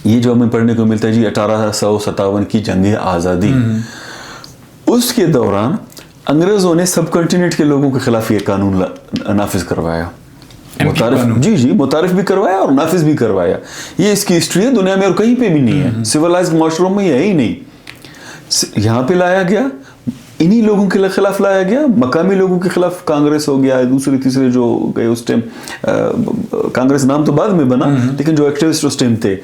ये जो हमें पढ़ने को मिलता है जी 1857 की जंग आज़ादी, उसके दौरान अंग्रेज़ों ने सब कॉन्टिनेंट के लोगों के खिलाफ ये कानून नाफिज करवाया, मुतारिफ भी करवाया और नाफिज भी करवाया। ये इसकी हिस्ट्री है, दुनिया में और कहीं पे भी नहीं है, सिविलाइज्ड माशरों में ये है ही नहीं। यहाँ पे लाया गया, इन्हीं लोगों के खिलाफ लाया गया, मकामी लोगों के खिलाफ कांग्रेस हो गया, दूसरे तीसरे जो गए उस टाइम, कांग्रेस नाम तो बाद में बना, लेकिन जो एक्टिविस्ट उस टाइम थे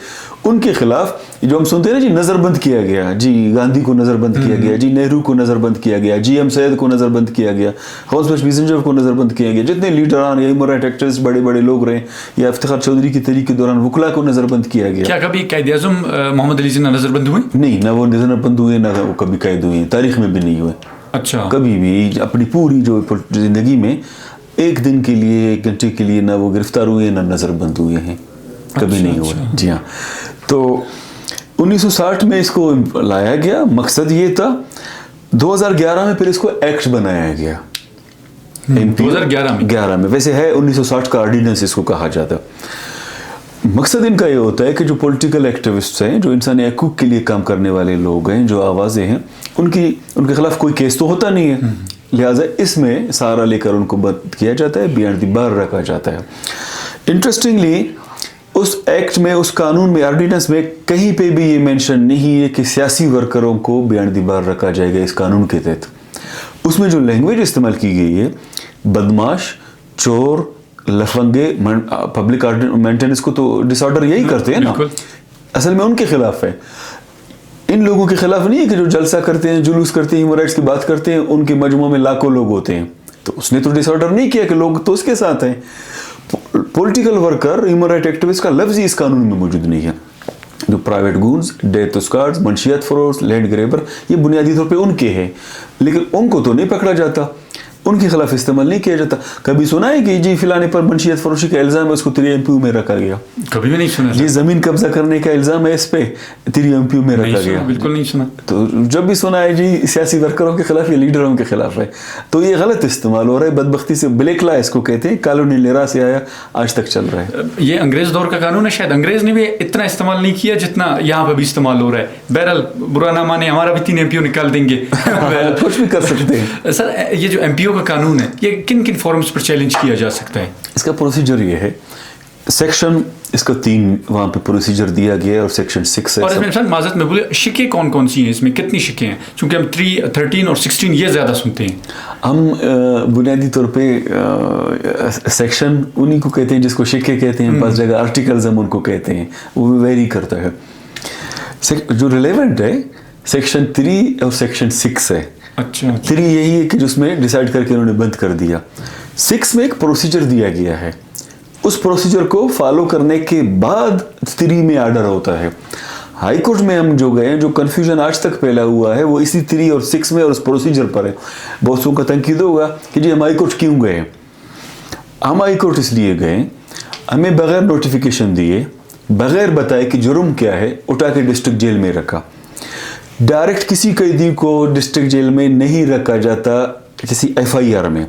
उनके खिलाफ जो हम सुनते हैं ना जी, नज़रबंद किया गया जी, गांधी को नज़रबंद किया गया जी, नेहरू को नज़रबंद किया गया, जी.एम. सैयद को नज़रबंद किया गया, हॉर्सबच मिसेंजर को नज़रबंद किया गया, जितने लीडरान या ह्यूमन राइट एक्टिविस्ट बड़े बड़े लोग रहे, या इफ्तिखार चौधरी की तहरीक के दौरान वकला को नज़रबंद किया गया। क्या कभी कायद-ए-आज़म मोहम्मद अली जिन्ना नज़रबंद हुए? नहीं, ना वो नज़रबंद हुए, ना वो कभी कैद हुए, तारीख में भी नहीं हुए। अच्छा, कभी भी अपनी पूरी जो जिंदगी में एक दिन के लिए, एक घंटे के लिए ना वो गिरफ्तार हुए, ना नज़रबंद हुए हैं, कभी नहीं हुए। जी हाँ। तो 1960 में इसको लाया गया, मकसद ये था। 2011 में फिर इसको एक्ट बनाया गया, 2011 में, वैसे है 1960 का ऑर्डिनेंस इसको कहा जाता है। मकसद इनका ये होता है कि जो पॉलिटिकल एक्टिविस्ट्स हैं, जो इंसानी हकूक़ के लिए काम करने वाले लोग हैं, जो आवाज़ें हैं, उनके खिलाफ कोई केस तो होता नहीं है, लिहाजा इसमें सहारा लेकर उनको बंद किया जाता है, बियॉन्ड द बार रखा जाता है। इंटरेस्टिंगली उस एक्ट में, उस कानून में, ऑर्डिनेंस में कहीं पे भी ये मेंशन नहीं है कि सियासी वर्करों को बियॉन्ड द बार रखा जाएगा इस कानून के तहत। उसमें जो लैंग्वेज इस्तेमाल की गई है, बदमाश, चोर, लफंगे, पब्लिक मेंटेनेंस को तो डिसऑर्डर यही करते हैं ना, असल में उनके खिलाफ है। इन लोगों के खिलाफ नहीं है कि जो जलसा करते हैं, जुलूस करते हैं, ह्यूमन राइट्स की बात करते हैं, उनके मजमू में लाखों लोग होते हैं, तो उसने तो डिसऑर्डर नहीं किया कि लोग तो उसके साथ हैं। Political worker, human right activist का लफ्ज ही इस कानून में मौजूद नहीं है। जो प्राइवेट गूंस, डेथ स्क्वाड्स, मंशियत फरोश, लैंड ग्रेबर, ये बुनियादी तौर पे उनके हैं, लेकिन उनको तो नहीं पकड़ा जाता, उनके खिलाफ इस्तेमाल नहीं किया जाता। कभी सुना है कि जी फिलाने पर मंशियत फरोशी का इल्ज़ाम है, उसको 3MPU में रखा गया? कभी भी नहीं सुना। जी ज़मीन कब्जा करने का इल्ज़ाम है, इस पे 3MPU में रखा गया? बिल्कुल नहीं सुना। तो जब भी सुना है जी सियासी वर्करों के खिलाफ या लीडरों के खिलाफ है, तो ये गलत इस्तेमाल हो रहा है, बदबख्ती से। ब्लैक लॉ इसको कहते हैं, कॉलोनी लेरा से आया, आज तक चल रहा है। ये अंग्रेज दौर का कानून है, शायद अंग्रेज ने भी इतना इस्तेमाल नहीं किया जितना यहाँ पर भी इस्तेमाल हो रहा है। बहरहाल बुरा ना माने, हमारा भी 3MPU निकाल देंगे, कुछ भी कर सकते हैं। सर, ये जो MPO का कानून है, ये किन किन फॉर्म्स पर चैलेंज किया जा सकता है? इसका प्रोसीजर ये है, सेक्शन इसका 3 वहाँ पे प्रोसीजर दिया गया है, और सेक्शन 6 है। और इसमें सर माज़रत में बोले, शिके कौन कौन सी हैं इसमें, कितनी शिके हैं? क्योंकि हम 3, 13 और 16 ये ज़्यादा सुनते हैं। हम बुनियादी तौर पे सेक्शन उन्हीं को कहते हैं जिसको शिके कहते हैं, पास जगह आर्टिकल्स हम उनको कहते हैं, वो वेरी करता है। जो रिलेवेंट है सेक्शन 3 और सेक्शन 6 है। अच्छा। 3 यही है कि जिसमें डिसाइड करके उन्होंने बंद कर दिया। 6 में एक प्रोसीजर दिया गया है, उस प्रोसीजर को फॉलो करने के बाद 3 में आर्डर होता है। हाई कोर्ट में हम जो गए, जो कन्फ्यूजन आज तक फैला हुआ है, वो इसी 3 और 6 में और उस प्रोसीजर पर है। बहुत लोगों का तंकीद होगा कि जी हम हाई कोर्ट क्यों गए। हम हाई कोर्ट इसलिए गए, हमें बगैर नोटिफिकेशन दिए, बगैर बताए कि जुर्म क्या है, उठा के डिस्ट्रिक्ट जेल में रखा। डायरेक्ट किसी कैदी को डिस्ट्रिक्ट जेल में नहीं रखा जाता, किसी FIR में।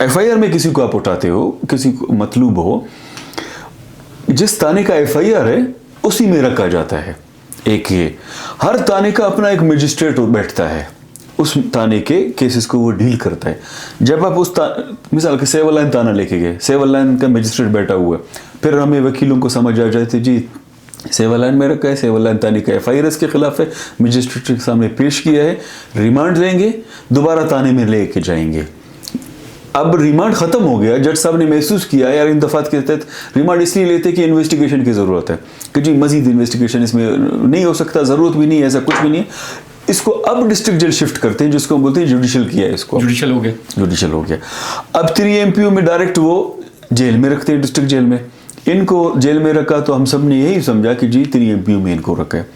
FIR में किसी को आप उठाते हो, किसी को मतलूब हो, जिस थाने का FIR है उसी में रखा जाता है। एक ये, हर थाने का अपना एक मजिस्ट्रेट बैठता है, उस थाने के केसेस को वो डील करता है। जब आप उस मिसाल के सेवल लाइन थाना लेके गए, सेवल लाइन का मजिस्ट्रेट बैठा हुआ है, फिर हमें वकीलों को समझ आ जाते जी सेवल लाइन में रखा है, सेवल लाइन थाने का FIR के खिलाफ है, मजिस्ट्रेट के सामने पेश किया है, रिमांड लेंगे, दोबारा थाने में लेके जाएंगे। अब रिमांड खत्म हो गया, जज साहब ने महसूस किया यार इन दफात के तहत रिमांड इसलिए लेते कि इन्वेस्टिगेशन की ज़रूरत है, कि जी मजीद इन्वेस्टिगेशन इसमें नहीं हो सकता, ज़रूरत भी नहीं है, ऐसा कुछ भी नहीं है, इसको अब डिस्ट्रिक्ट जेल शिफ्ट करते हैं, जिसको बोलते हैं जुडिशल किया है, इसको जुडिशल हो गया, जुडिशल हो गया। अब 3MPU में डायरेक्ट वो जेल में रखते हैं, डिस्ट्रिक्ट जेल में। इनको जेल में रखा तो हम सब ने यही समझा कि जी 3MPU में इनको रखा है।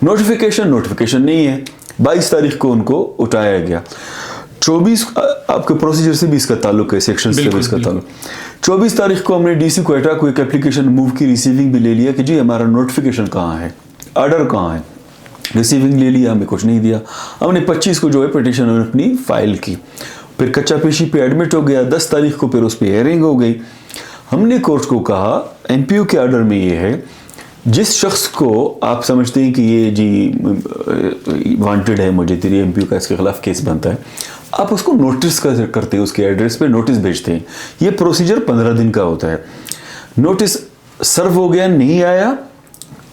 नोटिफिकेशन नहीं है, 22 तारीख को उनको उठाया गया। 24 आपके प्रोसीजर से भी इसका ताल्लुक है, सेक्शन से भी इसका ताल्लुक। 24 तारीख को हमने DC क्वेटा को एक एप्लीकेशन मूव की रिसीविंग भी ले लिया कि जी हमारा नोटिफिकेशन कहाँ है, ऑर्डर कहाँ है। रिसीविंग ले लिया, हमें कुछ नहीं दिया। हमने 25 को जो है पिटिशन अपनी फाइल की, फिर कच्चा पेशी पे एडमिट हो गया, 10 तारीख को फिर उस पर हेयरिंग हो गई। हमने कोर्ट को कहा एमपीओ के ऑर्डर में ये है, जिस शख्स को आप समझते हैं कि ये जी वांटेड है, मुझे तेरी एमपीओ का इसके खिलाफ केस बनता है, आप उसको नोटिस करते हैं, उसके एड्रेस पे नोटिस भेजते हैं। ये प्रोसीजर 15 दिन का होता है। नोटिस सर्व हो गया, नहीं आया,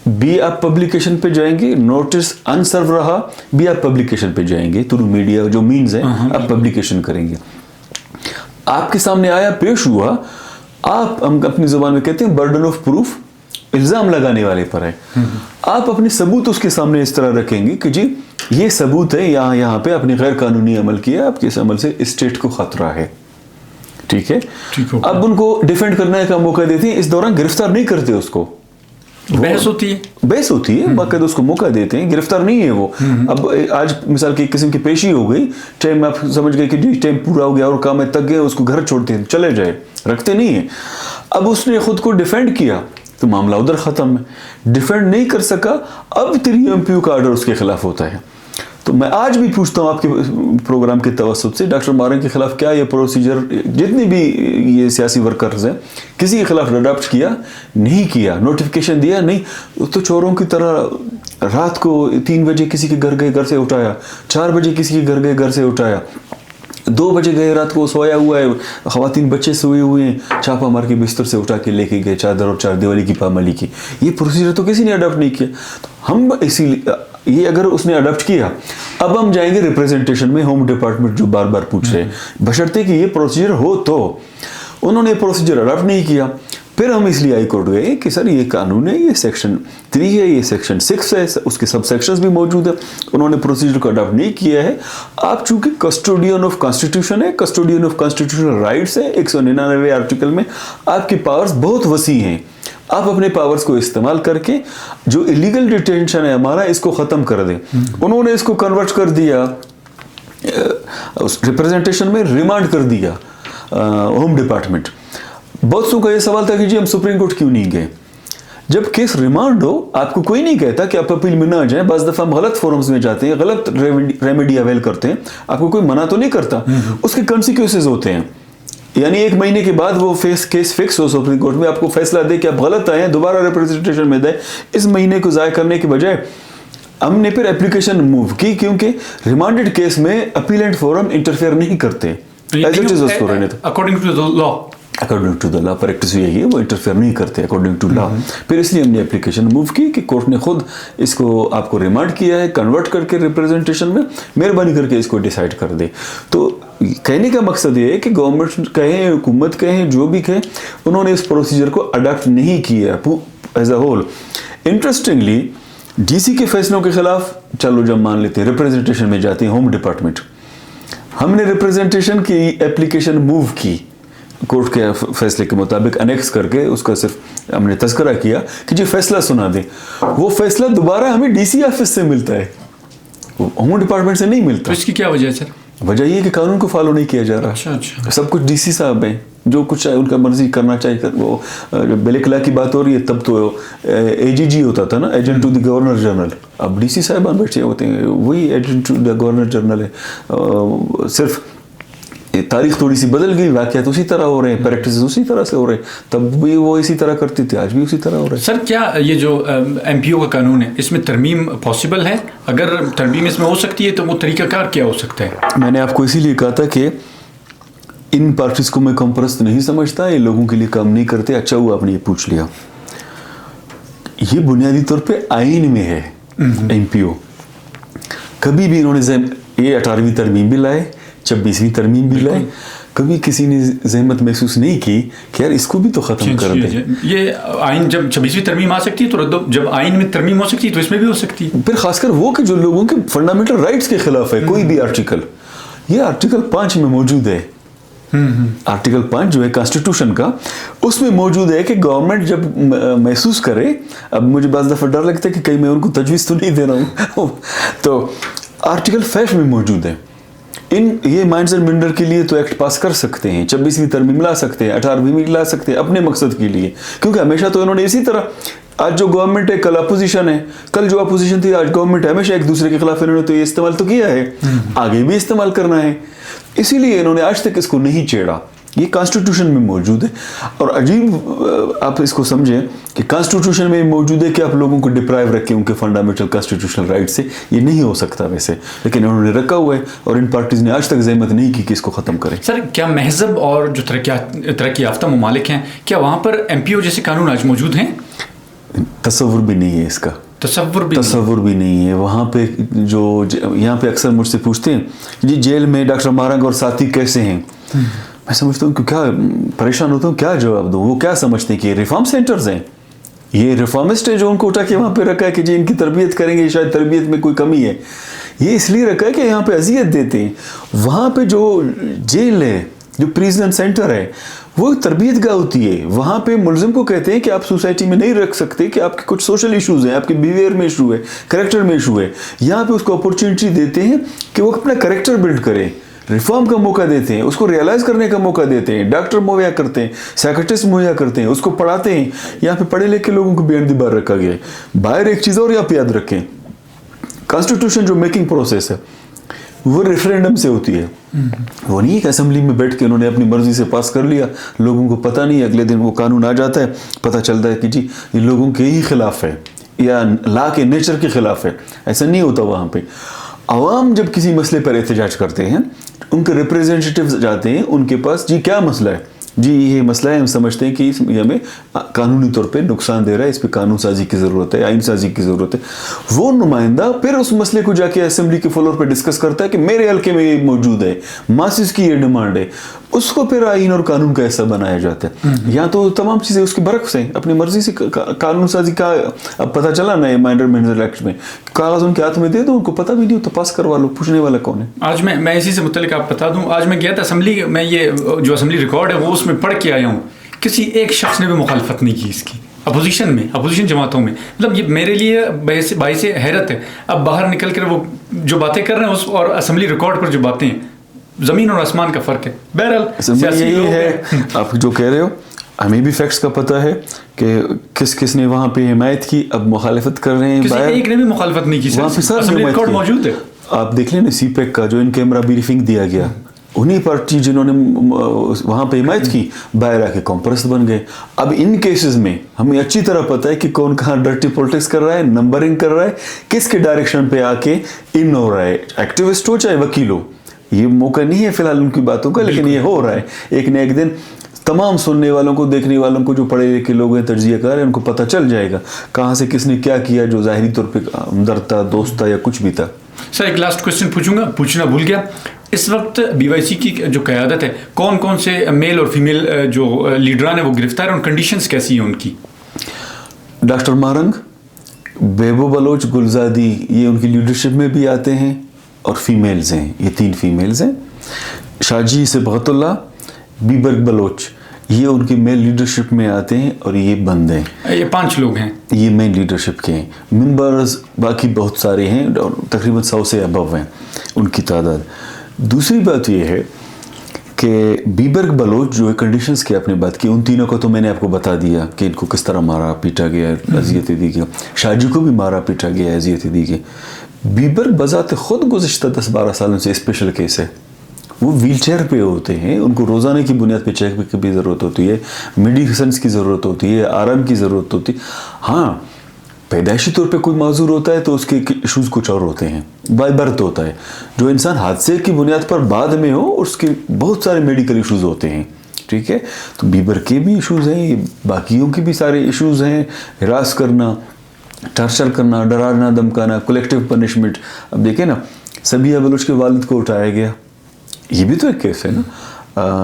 भी आप पब्लिकेशन पे जाएंगे, नोटिस अनसर्व रहा, भी आप पब्लिकेशन पे जाएंगे, थ्रू मीडिया जो मीन्स है आप पब्लिकेशन करेंगे। आपके सामने आया, पेश हुआ, आप हम अपनी जुबान में कहते हैं बर्डन ऑफ प्रूफ इल्जाम लगाने वाले पर है। आप अपने सबूत उसके सामने इस तरह रखेंगे कि जी ये सबूत है, यहाँ पे आपने गैर कानूनी अमल किया, आपके इस अमल से स्टेट को खतरा है, ठीक है। अब उनको डिफेंड करने का मौका देते हैं, इस दौरान गिरफ्तार नहीं करते उसको, बहस होती है, बाकायदा उसको मौका देते हैं, गिरफ्तार नहीं है वो। अब आज मिसाल की किस्म की पेशी हो गई, टाइम आप समझ गए कि जी टाइम पूरा हो गया और काम है, तक गए, उसको घर छोड़ते हैं, चले जाए, रखते नहीं है। अब उसने खुद को डिफेंड किया तो मामला उधर खत्म है। डिफेंड नहीं कर सका, अब 3 एमपीओ का ऑर्डर उसके खिलाफ होता है। तो मैं आज भी पूछता हूँ आपके प्रोग्राम के तवस्सुत से, डॉक्टर मारन के खिलाफ क्या ये प्रोसीजर जितने भी ये सियासी वर्कर्स हैं किसी के खिलाफ अडॉप्ट किया? नहीं किया। नोटिफिकेशन दिया? नहीं। तो चोरों की तरह रात को 3 बजे किसी के घर गए, घर से उठाया, 4 बजे किसी के घर गए, घर से उठाया, 2 बजे गए, रात को सोया हुआ है, ख़वातीन बच्चे सोए हुए हैं, छापा मार के बिस्तर से उठा के लेके गए, चादर और चारदीवारी की पामाली की। ये प्रोसीजर तो किसी ने अडॉप्ट नहीं किया। तो हम इसीलिए ये अगर उसने अडॉप्ट किया, अब हम जाएंगे रिप्रेजेंटेशन में, होम डिपार्टमेंट जो बार बार पूछ रहे हैं, बशर्ते कि ये प्रोसीजर हो। तो उन्होंने प्रोसीजर अडॉप्ट नहीं किया। फिर हम इसलिए हाई कोर्ट गए कि सर ये कानून है, ये सेक्शन 3 है, ये सेक्शन 6 है, उसके सब सेक्शंस भी मौजूद है, उन्होंने प्रोसीजर को अडॉप्ट नहीं किया है। आप चूंकि कस्टोडियन ऑफ कॉन्स्टिट्यूशन है, कस्टोडियन ऑफ कॉन्स्टिट्यूशनल राइट्स है, 199 आर्टिकल में आपकी पावर्स बहुत वसी हैं। आप अपने पावर्स को इस्तेमाल करके जो इलीगल डिटेंशन है हमारा, इसको ख़त्म कर दें। उन्होंने इसको कन्वर्ट कर दिया, उस रिप्रेजेंटेशन में रिमांड कर दिया होम डिपार्टमेंट। बहुत सौ का ये सवाल था कि जी हम सुप्रीम कोर्ट क्यों नहीं गए? जब केस रिमांड हो, आपको कोई नहीं कहता कि आप अपील में ना जाएं। बाज़ दफ़ा हम गलत फोरम्स में जाते हैं, गलत रेमेडी अवेल करते हैं, आपको कोई मना तो नहीं करता, उसके कॉन्सिक्वेंसेस होते हैं। यानी 1 महीने के बाद वो केस फिक्स हो सुप्रीम कोर्ट में, आपको फैसला दे कि आप गलत आए हैं, दोबारा रिप्रेजेंटेशन में दें। इस महीने को ज़ाया करने के बजाय हमने फिर एप्लीकेशन मूव की, क्योंकि रिमांडेड केस में अपीलेंट फोरम इंटरफेयर नहीं करते। According to the law, according to the law practice यही है, वो इंटरफेयर नहीं करते अकॉर्डिंग टू लॉ। फिर इसलिए हमने एप्लीकेशन मूव की कि कोर्ट ने खुद इसको आपको रिमांड किया है, कन्वर्ट करके रिप्रेजेंटेशन में, मेहरबानी करके इसको डिसाइड कर दे। तो कहने का मकसद ये है कि गवर्नमेंट कहें, हुकूमत कहें, जो भी कहें, उन्होंने इस प्रोसीजर को अडॉप्ट नहीं किया as a whole. Interestingly DC के फैसलों के खिलाफ, चलो जब मान लेते हैं रिप्रेजेंटेशन में जाते हैं होम डिपार्टमेंट, हमने रिप्रेजेंटेशन की एप्लीकेशन मूव की कोर्ट के फैसले के मुताबिक, अनेक्स करके उसका सिर्फ हमने तज़किरा किया कि जी फैसला सुना दे। वो फैसला दोबारा हमें डीसी ऑफिस से मिलता है, होम डिपार्टमेंट से नहीं मिलता। तो इसकी क्या वजह है सर? वजह ये कि कानून को फॉलो नहीं किया जा रहा। अच्छा। सब कुछ डीसी साहब हैं, जो कुछ उनका मर्जी करना चाहिए। वो ब्लैक लॉ की बात हो रही है, तब तो एजीजी होता था ना, agent to the governor general. अब डीसी साहबान बैठे होते हैं, वही agent to the governor general है। सिर्फ तारीख थोड़ी सी बदल गई, वाक़यात उसी तरह हो रहे हैं, प्रैक्टिस उसी तरह से हो रहे हैं। तब भी वो इसी तरह करते थे, आज भी उसी तरह हो रहा है। सर क्या ये जो एमपीओ का कानून है, इसमें तरमीम पॉसिबल है? अगर तरमीम इसमें हो सकती है तो वो तरीक़ाकार क्या हो सकता है? मैंने आपको इसीलिए कहा था कि इन पार्टीज को मैं कॉम्प्रस्त नहीं समझता, ये लोगों के लिए काम नहीं करते। अच्छा हुआ आपने ये पूछ लिया। ये बुनियादी तौर पे आइन में है एमपीओ। कभी भी इन्होंने ये 18वीं तरमीम भी लाए, 26वीं तरमीम भी लाए, कभी किसी ने ज़हमत महसूस नहीं की कि यार इसको भी तो ख़त्म कर दें। ये आइन जब 26वीं तरमीम आ सकती है तो जब आइन में तरमीम हो सकती है तो इसमें भी हो सकती है। फिर खासकर वो कि जो लोगों के फंडामेंटल राइट्स के खिलाफ है कोई भी आर्टिकल। ये आर्टिकल 5 में मौजूद है। आर्टिकल 5 जो है कॉन्स्टिट्यूशन का, उसमें मौजूद है कि गवर्नमेंट जब महसूस करे, अब मुझे बाज़ दफ़ा डर लगता है कि कहीं मैं उनको तजवीज़ तो नहीं दे रहा हूँ तो आर्टिकल 5 में मौजूद है। ये माइंड्स एंड मिनरल के लिए तो एक्ट पास कर सकते हैं, 26वीं तरमीम ला सकते हैं, 18वीं ला सकते हैं अपने मकसद के लिए, क्योंकि हमेशा तो इन्होंने इसी तरह आज जो गवर्नमेंट है कल अपोजिशन है, कल जो अपोजिशन थी आज गवर्नमेंट है, हमेशा एक दूसरे के खिलाफ इन्होंने तो ये इस्तेमाल तो किया है, आगे भी इस्तेमाल करना है, इसीलिए इन्होंने आज तक इसको नहीं छेड़ा। ये कॉन्स्टिट्यूशन में मौजूद है। और अजीब आप इसको समझें कि कॉन्स्टिट्यूशन में मौजूद है कि आप लोगों को डिप्राइव रखें उनके फंडामेंटल कॉन्स्टिट्यूशनल राइट से, ये नहीं हो सकता वैसे, लेकिन उन्होंने रखा हुआ है और इन पार्टीज ने आज तक जहमत नहीं की कि इसको ख़त्म करें। सर, क्या महजब और जो तरक्की याफ्ता ममालिक हैं, क्या वहाँ पर MPO जैसे कानून आज मौजूद हैं? तस्वुर भी नहीं है इसका, तस्वुर भी नहीं है वहाँ पे। जो यहाँ पे अक्सर मुझसे पूछते हैं जी जेल में डॉक्टर मारंग और साथी कैसे हैं, मैं समझता हूँ कि क्या परेशान होता हूँ, क्या जवाब दूँ। वो क्या समझते हैं कि ये रिफॉर्म सेंटर्स हैं, ये रिफॉर्मिस्ट है जो उनको उठा के वहाँ पे रखा है कि जी इनकी तरबियत करेंगे, शायद तरबियत में कोई कमी है। ये इसलिए रखा है कि यहाँ पे अजियत देते हैं। वहाँ पे जो जेल है, जो प्रिजन सेंटर है, वो तरबियत गाह होती है। वहाँ पे मुलजिम को कहते हैं कि आप सोसाइटी में नहीं रख सकते, कि आपके कुछ सोशल इश्यूज हैं, आपके बिहेवियर में इशू है, करेक्टर में इशू है। यहाँ पे उसको अपॉर्चुनिटी देते हैं कि वो अपना करेक्टर बिल्ड करे, रिफॉर्म का मौका देते हैं, उसको रियलाइज करने का मौका देते हैं, डॉक्टर मुहैया करते हैं, साइकियाट्रिस्ट मुहैया करते हैं, उसको पढ़ाते हैं। यहाँ पे पढ़े लिखे लोगों को बेहद बार रखा गया है। बाहर एक चीज़ और यहाँ पे याद रखें, कॉन्स्टिट्यूशन जो मेकिंग प्रोसेस है वो रेफरेंडम से होती है। वो नहीं कि असेंबली में बैठ के उन्होंने अपनी मर्जी से पास कर लिया, लोगों को पता नहीं, अगले दिन वो कानून आ जाता है, पता चलता है कि जी ये लोगों के ही खिलाफ है या लॉ के नेचर के खिलाफ है। ऐसा नहीं होता। वहाँ पे अवाम जब किसी मसले पर एहतजाज करते हैं, उनके रिप्रेजेंटेटिव्स जाते हैं उनके पास, जी क्या मसला है, जी ये मसला है, हम समझते हैं कि ये हमें कानूनी तौर पे नुकसान दे रहा है, इस पे कानून साजी की ज़रूरत है, आइन साजी की ज़रूरत है। वो नुमाइंदा फिर उस मसले को जाके असेंबली के फ्लोर पे डिस्कस करता है कि मेरे हल्के में ये मौजूद है, मासिस की ये डिमांड है, उसको फिर आइन और कानून का ऐसा बनाया जाता है। यहाँ तो तमाम चीज़ें उसके बरक्स हैं, अपनी मर्जी से कानून साजी का। अब पता चला ना माइनर मेंजर एक्ट में कागज़ उनके हाथ में दे दो, उनको पता भी नहीं होता, पास करवा लो, पूछने वाला कौन है। आज मैं इसी से मुतल्लिक आप बता दूं, आज मैं गया था असेंबली में, ये जो असेंबली रिकॉर्ड है वो उसमें पढ़ के आया हूँ, किसी एक शख्स ने भी मुखालफत नहीं की इसकी, अपोजिशन जमातों में। मतलब ये मेरे लिए बाइस हैरत है। अब बाहर निकल कर वो जो बातें कर रहे हैं उस और असेंबली रिकॉर्ड पर जो बातें हैं, ज़मीन और आसमान का फ़र्क है। बहरहाल यही है, आप जो कह रहे हो हमें भी फैक्ट्स का पता है कि किस ने वहाँ पे हिमायत की, अब मुखालफत कर रहे हैं। किसी एक ने भी मुखालफत नहीं की, वहाँ पे सर असेंबली रिकॉर्ड मौजूद है। आप देख लें ना सीपेक का जो इन कैमरा ब्रीफिंग दिया गया, उन्हीं पार्टी जिन्होंने वहाँ पे हिमायत की बाहर आके कॉम्प्रेस बन गए। अब इन केसेस में हमें अच्छी तरह पता है कि कौन कहाँ डर्टी पॉलिटिक्स कर रहा है, नंबरिंग कर रहा है, किसके डायरेक्शन पे आके इन हो रहा है, एक्टिविस्ट हो चाहे वकील हो। ये मौका नहीं है फिलहाल उनकी बातों का, लेकिन ये हो रहा है। एक न एक दिन तमाम सुनने वालों को, देखने वालों को, जो पढ़े लिखे लोग हैं, तजज़ियाकार हैं, उनको पता चल जाएगा कहाँ से किसने क्या किया जो ज़ाहिरी तौर पे हमदर्द था, दोस्त था या कुछ भी था। सर एक लास्ट क्वेश्चन पूछना भूल गया। इस वक्त BYC की जो क़यादत है, कौन कौन से मेल और फीमेल जो लीडरान हैं वो गिरफ्तार हैं और कंडीशंस कैसी हैं उनकी? डॉक्टर मारंग, बेबो बलोच, गुलजादी, ये उनकी लीडरशिप में भी आते हैं और फीमेल्स हैं, ये 3 फीमेल्स हैं। शाजी सिबगतुल्लाह, बीबर्ग बलोच, ये उनकी मेल लीडरशिप में आते हैं और ये बंद हैं। ये 5 लोग हैं, ये मेन लीडरशिप के हैं। मेंबर्स बाकी बहुत सारे हैं और तकरीबन 100 से अबव हैं उनकी तादाद। दूसरी बात ये है कि बीबर्ग बलोच जो कंडीशंस की आपने बात की, उन तीनों को तो मैंने आपको बता दिया कि इनको किस तरह मारा पीटा गया, अजियतें दी गई। शाजी को भी मारा पीटा गया, अजियतें दी गई। बीबर्ग बजाते खुद गुज़िश्ता 10-12 सालों से स्पेशल केस है। वो व्हील चेयर पे होते हैं, उनको रोज़ाना की बुनियाद पे चेक की भी ज़रूरत होती है, मेडिसिन्स की ज़रूरत होती है, आराम की ज़रूरत होती है। हाँ, पैदाइशी तौर पे कोई माजूर होता है तो उसके इशूज़ कुछ और होते हैं, बाय बर्थ होता है। जो इंसान हादसे की बुनियाद पर बाद में हो, उसके बहुत सारे मेडिकल इशूज़ होते हैं। ठीक है, तो बीबर के भी इशूज़ हैं, बाकियों के भी सारे इशूज़ हैं। हिरास करना, टॉर्चर करना, डराना धमकाना, कलेक्टिव पनिशमेंट। अब देखें ना, सबिया बलोच के वालिद को उठाया गया, ये भी तो एक केस है ना।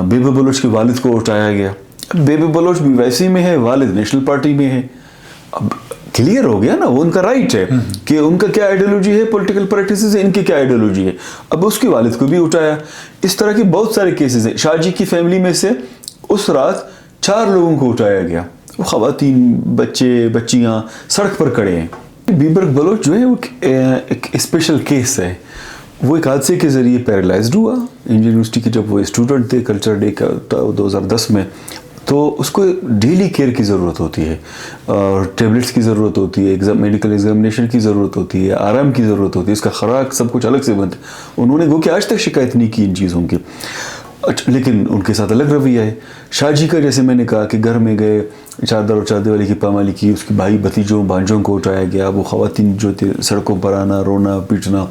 बेबे बलोच के वालिद को उठाया गया। बेबे बलोच BYC में है, वालिद नेशनल पार्टी में है। अब क्लियर हो गया ना, वो उनका राइट है कि उनका क्या आइडियोलॉजी है, पॉलिटिकल प्रैक्टिसेस है, इनकी क्या आइडियोलॉजी है। अब उसके वालिद को भी उठाया। इस तरह के बहुत सारे केसेस हैं। शाहजी की फैमिली में से उस रात 4 लोगों को उठाया गया, वो ख़वातीन, बच्चे, बच्चियाँ सड़क पर खड़े हैं। बीबर्ग बलोच जो है वो एक स्पेशल केस है। वो एक हादसे के ज़रिए पैरालाइज्ड हुआ। इंडियन यूनिवर्सिटी के जब वो स्टूडेंट थे, कल्चर डे का 2010 में, تو اس کو ڈیلی کیئر کی ضرورت ہوتی ہے, اور ٹیبلٹس کی ضرورت ہوتی ہے, میڈیکل ایگزامینیشن کی ضرورت ہوتی ہے, آرام کی ضرورت ہوتی ہے, اس کا خوراک سب کچھ الگ سے بنتا ہے. انہوں نے گو کہ آج تک شکایت نہیں کی ان چیزوں کی, لیکن ان کے ساتھ الگ رویہ ہے. شاہ جی کا جیسے میں نے کہا کہ گھر میں گئے, چادر اور چادر والی کی پامالی کی, اس کے بھائی بھتیجوں بھانجوں کو اٹھایا گیا, وہ خواتین جو تھے سڑکوں پر آنا, رونا پیٹنا.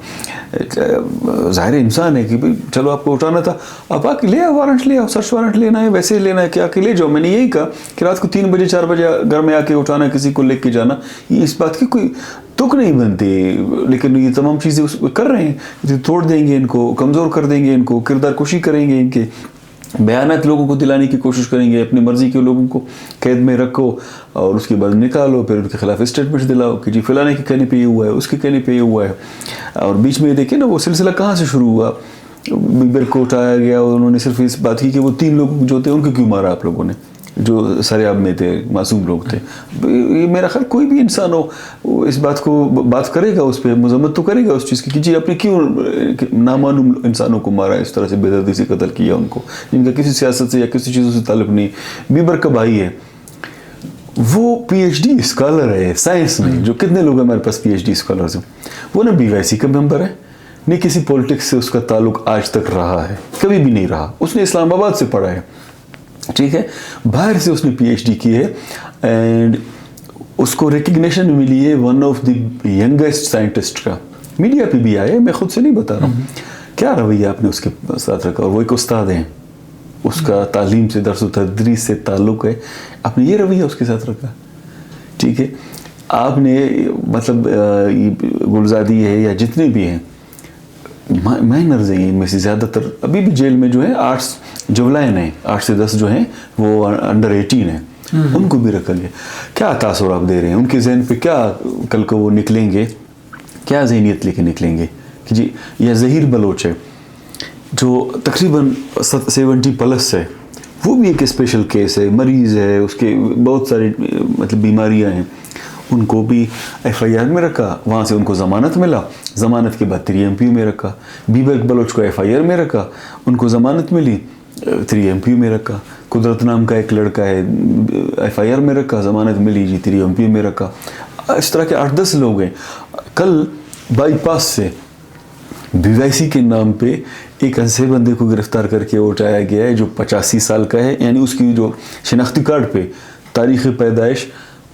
ظاہر انسان ہے کہ بھائی چلو آپ کو اٹھانا تھا, آپ آ کے لے آؤ, وارنٹ لے آؤ, سرچ وارنٹ لینا ہے ویسے لینا ہے کہ آ کے لے جاؤ. میں نے یہی کہا کہ رات کو 3 بجے 4 بجے گھر میں آ کے اٹھانا, کسی کو لے کے جانا, یہ اس بات کی کوئی تک نہیں بنتی. لیکن یہ تمام چیزیں اس کر رہے ہیں, توڑ دیں گے ان کو, کمزور کر دیں گے ان کو, کردار کشی کریں گے, ان کے بیانات لوگوں کو دلانے کی کوشش کریں گے, اپنی مرضی کے لوگوں کو قید میں رکھو اور اس کے بعد نکالو, پھر ان کے خلاف اسٹیٹمنٹ دلاؤ کہ جی فلانے کے کہنے پہ یہ ہوا ہے, اس کے کہنے پہ یہ ہوا ہے. اور بیچ میں دیکھیں نا وہ سلسلہ کہاں سے شروع ہوا, بیبر کو اٹھایا گیا اور انہوں نے صرف اس بات کی کہ وہ 3 لوگ جو تھے ان کو کیوں مارا آپ لوگوں نے, جو سریاب میں تھے, معصوم لوگ تھے. یہ میرا خیال کوئی بھی انسان ہو اس بات کو بات کرے گا, اس پہ مذمت تو کرے گا اس چیز کی کہ جی آپ نے کیوں نامعلوم انسانوں کو مارا, اس طرح سے بے دردی سے قتل کیا ان کو, جن کا کسی سیاست سے یا کسی چیزوں سے تعلق نہیں. بیبر کا بھائی ہے, وہ PhD اسکالر ہے سائنس میں, جو کتنے لوگ ہیں ہمارے پاس PhD اسکالرز ہیں. وہ نا BYC کا ممبر ہے, نہیں کسی پولیٹکس سے اس کا تعلق آج تک رہا ہے, کبھی بھی نہیں رہا. اس نے اسلام آباد سے پڑھا ہے, ٹھیک ہے, باہر سے اس نے PhD کی ہے, اینڈ اس کو ریکگنیشن ملی ہے one of the youngest scientist کا. میڈیا پہ بھی آئے, میں خود سے نہیں بتا رہا ہوں. کیا رویہ آپ نے اس کے ساتھ رکھا, اور وہ ایک استاد ہیں, اس کا تعلیم سے درس و تدریس سے تعلق ہے, آپ نے یہ رویہ اس کے ساتھ رکھا, ٹھیک ہے. آپ نے مطلب گلزادی ہے یا جتنے بھی ہیں مائنرز ہیں, ان میں سے زیادہ تر ابھی بھی جیل میں جو ہیں 8 جولائن ہیں, 8 سے 10 جو ہیں وہ انڈر 18 ہیں, ان کو بھی رکھا گیا. کیا تاثر آپ دے رہے ہیں ان کے ذہن پہ, کیا کل کو وہ نکلیں گے, کیا ذہنیت لے کے نکلیں گے کہ جی یہ ظہیر بلوچ ہے جو تقریباً 70+ ہے, وہ بھی ایک اسپیشل کیس ہے, مریض ہے, اس کے بہت ساری مطلب بیماریاں ہیں, ان کو بھی FIR میں رکھا, وہاں سے ان کو ضمانت ملا, ضمانت کے بعد 3 MPU میں رکھا. بیبر بلوچ کو FIR میں رکھا, ان کو ضمانت ملی, 3 MPU میں رکھا. قدرت نام کا ایک لڑکا ہے, FIR میں رکھا, ضمانت ملی جی 3 MPU میں رکھا. اس طرح کے 8-10 لوگ ہیں. کل بائی پاس سے BYC کے نام پہ ایک ایسے بندے کو گرفتار کر کے اٹھایا گیا ہے جو 85 سال کا ہے, یعنی اس کی جو شناختی کارڈ پہ تاریخ پیدائش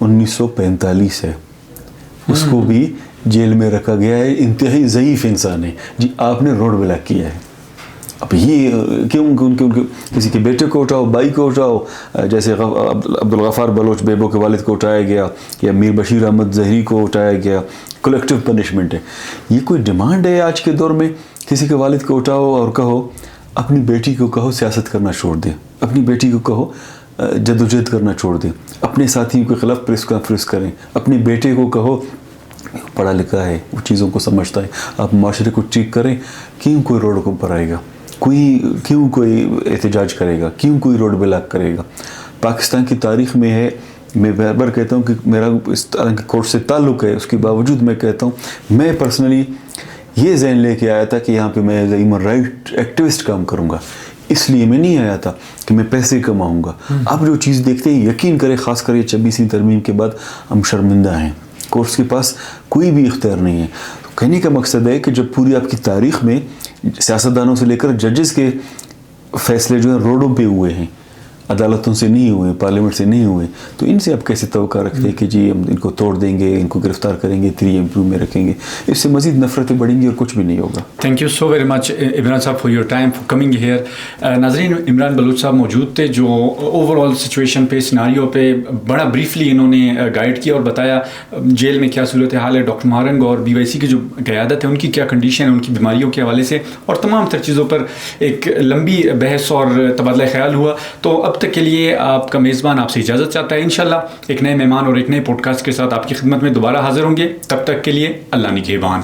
1945 ہے, اس کو بھی جیل میں رکھا گیا ہے. انتہائی ضعیف انسان ہے جی, آپ نے روڈ بلاک کیا ہے. اب یہ کیوں ان کے کسی کے بیٹے کو اٹھاؤ, بھائی کو اٹھاؤ, جیسے عبدالغفار بلوچ بیبو کے والد کو اٹھایا گیا, یا میر بشیر احمد زہری کو اٹھایا گیا. کلیکٹیو پنشمنٹ ہے. یہ کوئی ڈیمانڈ ہے آج کے دور میں, کسی کے والد کو اٹھاؤ اور کہو اپنی بیٹی کو کہو سیاست کرنا چھوڑ دیں, اپنی بیٹی کو کہو جدوجہد کرنا چھوڑ دیں, اپنے ساتھیوں کے خلاف پریس کانفرنس کریں, اپنے بیٹے کو کہو پڑھا لکھا ہے, وہ چیزوں کو سمجھتا ہے, آپ معاشرے کو ٹھیک کریں. کیوں کوئی روڈ پر آئے گا, کیوں کوئی احتجاج کرے گا, کیوں کوئی روڈ بلاک کرے گا. پاکستان کی تاریخ میں ہے, میں بار بار کہتا ہوں کہ میرا اس طرح کے کورس سے تعلق ہے, اس کے باوجود میں کہتا ہوں میں پرسنلی یہ ذہن لے کے آیا تھا کہ یہاں پہ میں ہیومن رائٹ ایکٹیوسٹ کام کروں گا. اس لیے میں نہیں آیا تھا کہ میں پیسے کماؤں گا. آپ جو چیز دیکھتے ہیں یقین کریں, خاص کر یہ 26ویں ترمیم کے بعد ہم شرمندہ ہیں. کورس کے پاس کوئی بھی اختیار نہیں ہے. تو کہنے کا مقصد ہے کہ جب پوری آپ کی تاریخ میں سیاستدانوں سے لے کر ججز کے فیصلے جو ہیں روڈوں پہ ہوئے ہیں, عدالتوں سے نہیں ہوئے, پارلیمنٹ سے نہیں ہوئے, تو ان سے آپ کیسے توقع رکھتے ہیں کہ جی ہم ان کو توڑ دیں گے, ان کو گرفتار کریں گے, 3 MPU میں رکھیں گے. اس سے مزید نفرتیں بڑھیں گی اور کچھ بھی نہیں ہوگا. Thank you so very much Imran صاحب for your time for coming here. ناظرین, عمران بلوچ صاحب موجود تھے جو اوور آل سچویشن پہ, سیناریو پہ بڑا بریفلی انہوں نے گائیڈ کیا اور بتایا جیل میں کیا صورت حال ہے. ڈاکٹر مہارنگ اور BYC کی جو قیادت ہے ان کی کیا کنڈیشن ہے, ان کی بیماریوں کے حوالے سے, اور تمام تر چیزوں پر ایک لمبی بحث اور تبادلہ خیال ہوا. تو اب تک کے لیے آپ کا میزبان آپ سے اجازت چاہتا ہے. انشاءاللہ ایک نئے مہمان اور ایک نئے پوڈ کاسٹ کے ساتھ آپ کی خدمت میں دوبارہ حاضر ہوں گے. تب تک کے لیے اللہ نگہبان.